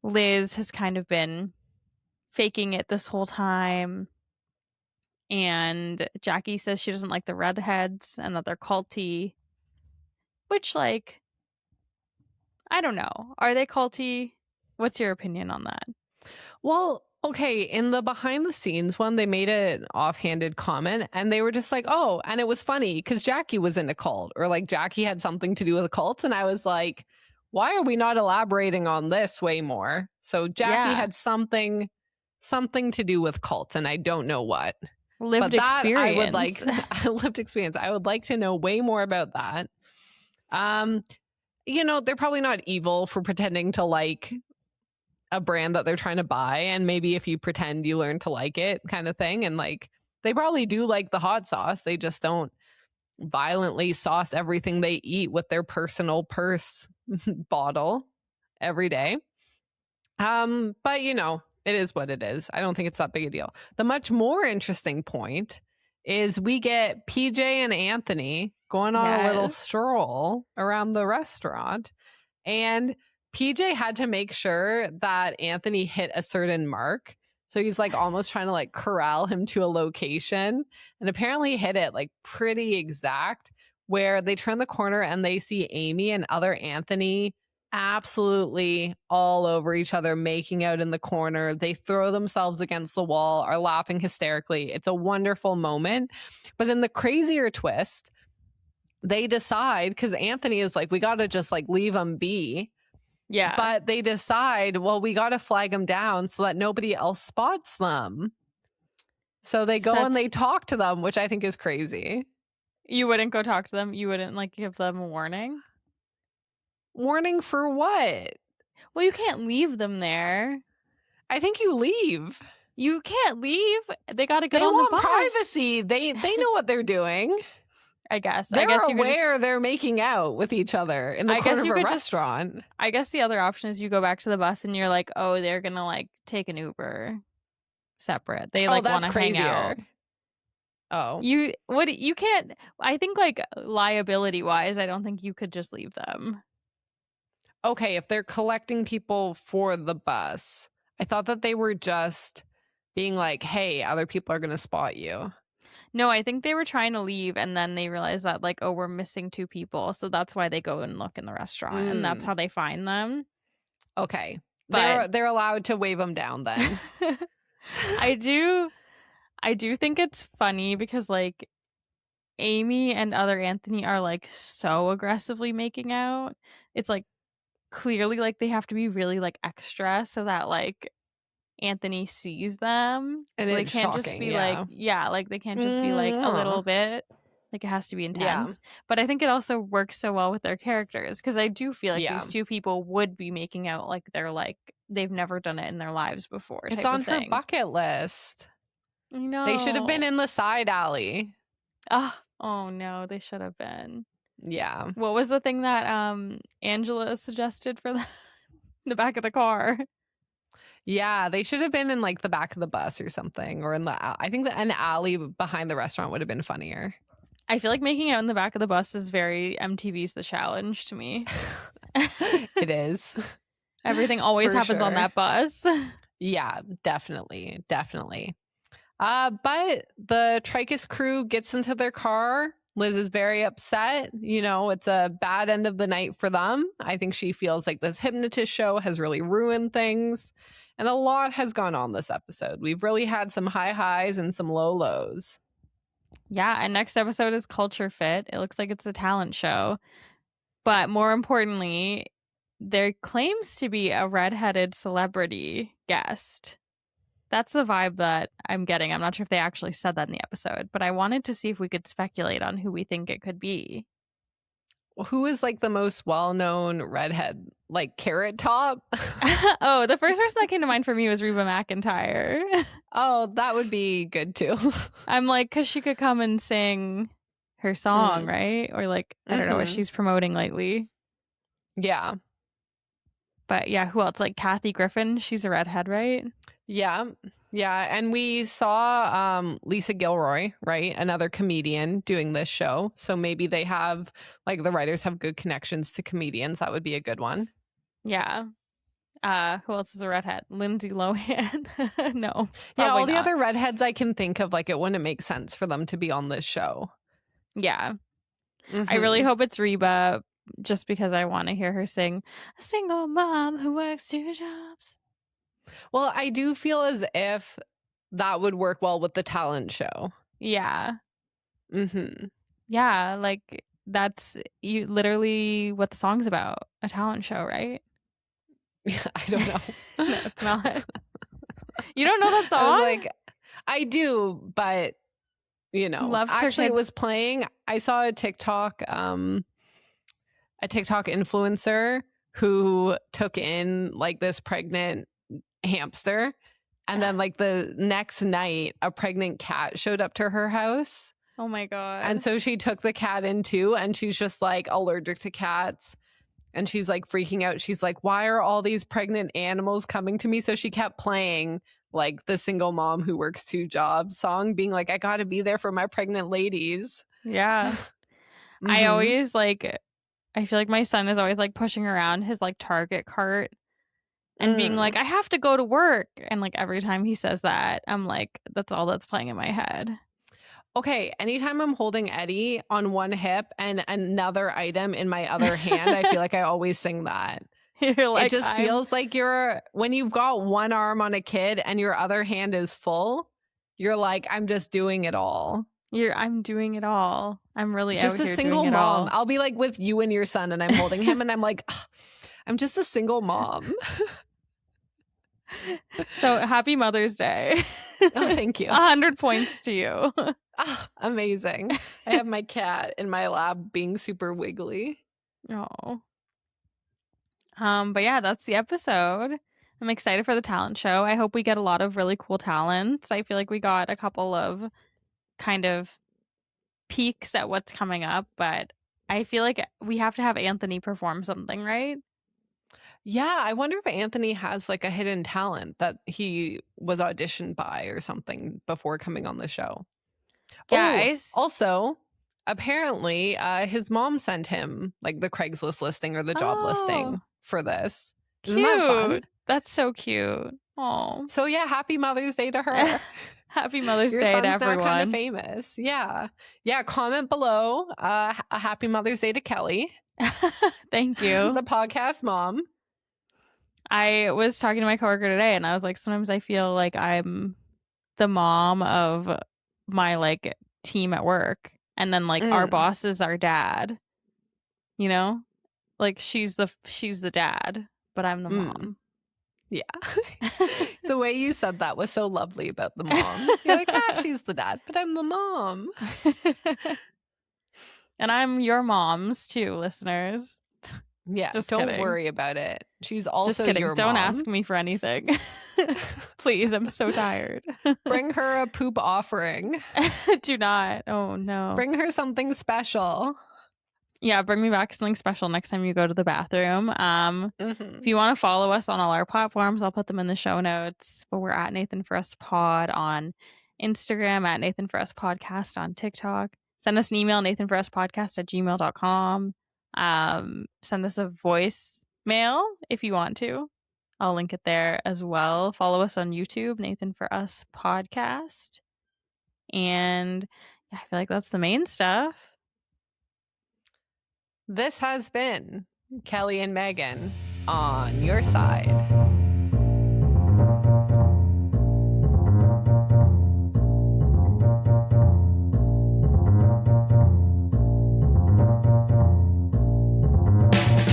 Speaker 2: Liz has kind of been faking it this whole time. And Jackie says she doesn't like the redheads and that they're culty. Which, like, I don't know. Are they culty? What's your opinion on that?
Speaker 3: Well, okay, in the behind the scenes one, they made an offhanded comment and they were just like, oh, and it was funny because Jackie was in a cult, or like Jackie had something to do with a cult. And I was like, why are we not elaborating on this way more? So Jackie had something to do with cults, and I don't know what.
Speaker 2: Lived
Speaker 3: But
Speaker 2: experience.
Speaker 3: I would like lived experience. I would like to know way more about that. You know, they're probably not evil for pretending to like a brand that they're trying to buy, and maybe if you pretend you learn to like it kind of thing. And like they probably do like the hot sauce, they just don't violently sauce everything they eat with their personal purse bottle every day. But you know, it is what it is. I don't think it's that big a deal. The much more interesting point is we get PJ and Anthony going on a little stroll around the restaurant, and PJ had to make sure that Anthony hit a certain mark. So he's like almost trying to like corral him to a location, and apparently hit it like pretty exact, where they turn the corner and they see Amy and other Anthony absolutely all over each other, making out in the corner. They throw themselves against the wall, are laughing hysterically. It's a wonderful moment. But in the crazier twist, they decide, because Anthony is like, we got to just like leave them be.
Speaker 2: Yeah.
Speaker 3: But they decide, well, we got to flag them down so that nobody else spots them. So they go and
Speaker 2: Such-
Speaker 3: they talk to them, which I think is crazy.
Speaker 2: You wouldn't go talk to them? You wouldn't like give them a warning?
Speaker 3: Warning for what?
Speaker 2: Well, you can't leave them there.
Speaker 3: I think you leave.
Speaker 2: You can't leave. They got to get
Speaker 3: They
Speaker 2: on
Speaker 3: want
Speaker 2: the bus.
Speaker 3: privacy. They know what they're doing.
Speaker 2: I guess.
Speaker 3: They're
Speaker 2: I guess you could
Speaker 3: aware
Speaker 2: just,
Speaker 3: they're making out with each other in the
Speaker 2: I
Speaker 3: corner
Speaker 2: guess
Speaker 3: of
Speaker 2: you
Speaker 3: a
Speaker 2: could just-
Speaker 3: restaurant.
Speaker 2: I guess the other option is you go back to the bus and you're like, oh, they're gonna like take an Uber separate. They like want
Speaker 3: that's
Speaker 2: to hang out.
Speaker 3: crazier. Oh.
Speaker 2: You can't. I think like liability wise, I don't think you could just leave them.
Speaker 3: Okay, if they're collecting people for the bus, I thought that they were just being like, hey, other people are going to spot you.
Speaker 2: No, I think they were trying to leave and then they realized that like, oh, we're missing 2 people. So that's why they go and look in the restaurant and that's how they find them.
Speaker 3: Okay.
Speaker 2: But
Speaker 3: they're allowed to wave them down then.
Speaker 2: I do think it's funny because like Amy and other Anthony are like so aggressively making out. It's like clearly like they have to be really like extra so that like Anthony sees them.
Speaker 3: And
Speaker 2: so they
Speaker 3: it's
Speaker 2: can't just
Speaker 3: shocking,
Speaker 2: be
Speaker 3: yeah.
Speaker 2: like, yeah, like they can't just be like a little bit. Like it has to be intense. But I think it also works so well with their characters because I do feel like these 2 people would be making out like they're like they've never done it in their lives before.
Speaker 3: It's
Speaker 2: type
Speaker 3: on
Speaker 2: of
Speaker 3: her
Speaker 2: thing.
Speaker 3: bucket list.
Speaker 2: I know.
Speaker 3: They should have been in the side alley.
Speaker 2: Oh no, they should have been.
Speaker 3: Yeah.
Speaker 2: What was the thing that Angela suggested for the back of the car?
Speaker 3: Yeah, they should have been in like the back of the bus or something, or in I think an alley behind the restaurant would have been funnier.
Speaker 2: I feel like making out in the back of the bus is very MTV's The Challenge to me.
Speaker 3: It is.
Speaker 2: Everything always
Speaker 3: For
Speaker 2: happens on
Speaker 3: sure.
Speaker 2: that bus.
Speaker 3: Yeah, definitely. But the Tricus crew gets into their car. Liz is very upset. You know, it's a bad end of the night for them. I think she feels like this hypnotist show has really ruined things. And a lot has gone on this episode. We've really had some high highs and some low lows.
Speaker 2: Yeah, and next episode is Culture Fit. It looks like it's a talent show. But more importantly, there claims to be a redheaded celebrity guest. That's the vibe that I'm getting. I'm not sure if they actually said that in the episode, but I wanted to see if we could speculate on who we think it could be.
Speaker 3: Who is like the most well-known redhead? Like Carrot Top?
Speaker 2: Oh, the first person that came to mind for me was Reba McEntire.
Speaker 3: Oh, that would be good too.
Speaker 2: I'm like, because she could come and sing her song, right? Or like, I don't know what she's promoting lately.
Speaker 3: Yeah.
Speaker 2: But yeah, who else? Like Kathy Griffin. She's a redhead, right?
Speaker 3: Yeah. Yeah. And we saw Lisa Gilroy, right? Another comedian doing this show. So maybe they have, like, the writers have good connections to comedians. That would be a good one.
Speaker 2: Yeah. Who else is a redhead? Lindsay Lohan. No.
Speaker 3: Yeah. All
Speaker 2: probably
Speaker 3: the
Speaker 2: not.
Speaker 3: other redheads I can think of, like, it wouldn't make sense for them to be on this show.
Speaker 2: Yeah. I really hope it's Reba just because I want to hear her sing a single mom who works 2 jobs.
Speaker 3: Well, I do feel as if that would work well with the talent show.
Speaker 2: Yeah.
Speaker 3: Mm-hmm.
Speaker 2: Yeah, like that's literally what the song's about. A talent show, right?
Speaker 3: I don't know.
Speaker 2: No, it's not. You don't know that song?
Speaker 3: I was like, I do, but you know,
Speaker 2: Loves her
Speaker 3: actually, it
Speaker 2: kids.
Speaker 3: was playing. I saw a TikTok influencer who took in like this pregnant hamster, and then like the next night, a pregnant cat showed up to her house.
Speaker 2: Oh my god.
Speaker 3: And so she took the cat in too, and she's just like allergic to cats. And she's like freaking out. She's like, why are all these pregnant animals coming to me? So she kept playing like the single mom who works 2 jobs song, being like, I gotta be there for my pregnant ladies.
Speaker 2: Yeah. I always like, I feel like my son is always like pushing around his like Target cart and being like, I have to go to work. And like every time he says that, I'm like, that's all that's playing in my head.
Speaker 3: Okay, anytime I'm holding Eddie on one hip and another item in my other hand, I feel like I always sing that.
Speaker 2: You're like,
Speaker 3: it just feels like when you've got one arm on a kid and your other hand is full, you're like, I'm just doing it all.
Speaker 2: I'm doing it all. I'm really
Speaker 3: just
Speaker 2: out
Speaker 3: a
Speaker 2: here
Speaker 3: single
Speaker 2: doing
Speaker 3: mom.
Speaker 2: It all.
Speaker 3: I'll be like with you and your son, and I'm holding him, and I'm like, I'm just a single mom.
Speaker 2: So happy Mother's Day.
Speaker 3: Oh, thank you.
Speaker 2: 100 points to you.
Speaker 3: Ah, amazing. I have my cat in my lab being super wiggly.
Speaker 2: Oh. But yeah, that's the episode. I'm excited for the talent show. I hope we get a lot of really cool talents. I feel like we got a couple of kind of peeks at what's coming up, but I feel like we have to have Anthony perform something, right?
Speaker 3: Yeah, I wonder if Anthony has like a hidden talent that he was auditioned by or something before coming on the show.
Speaker 2: Yeah,
Speaker 3: Also, apparently, his mom sent him like the Craigslist listing or the job listing for this.
Speaker 2: Cute.
Speaker 3: Isn't that fun?
Speaker 2: That's so cute. Oh,
Speaker 3: So yeah, happy Mother's Day to her.
Speaker 2: happy Mother's
Speaker 3: Your
Speaker 2: Day
Speaker 3: son's
Speaker 2: to
Speaker 3: now
Speaker 2: everyone.
Speaker 3: kind of famous. Yeah. Comment below. A happy Mother's Day to Kelly.
Speaker 2: Thank you.
Speaker 3: The podcast mom.
Speaker 2: I was talking to my coworker today and I was like, sometimes I feel like I'm the mom of my like team at work. And then like our boss is our dad. You know? Like she's the dad, but I'm the mom.
Speaker 3: Yeah. The way you said that was so lovely about the mom. You're like, she's the dad, but I'm the mom.
Speaker 2: And I'm your moms too, listeners.
Speaker 3: Yeah,
Speaker 2: Just
Speaker 3: don't
Speaker 2: kidding.
Speaker 3: worry about it. She's also
Speaker 2: Just kidding.
Speaker 3: your
Speaker 2: Don't
Speaker 3: mom.
Speaker 2: ask me for anything. Please, I'm so tired.
Speaker 3: Bring her a poop offering.
Speaker 2: Do not. Oh no.
Speaker 3: Bring her something special.
Speaker 2: Yeah, bring me back something special next time you go to the bathroom. If you want to follow us on all our platforms, I'll put them in the show notes. But we're at NathanForUsPod on Instagram, at NathanForUsPodcast on TikTok. Send us an email, NathanForUsPodcast@gmail.com. Send us a voicemail if you want to. I'll link it there as well. Follow us on YouTube, Nathan For Us Podcast. And yeah, I feel like that's the main stuff.
Speaker 3: This has been Kelly and Megan on your side.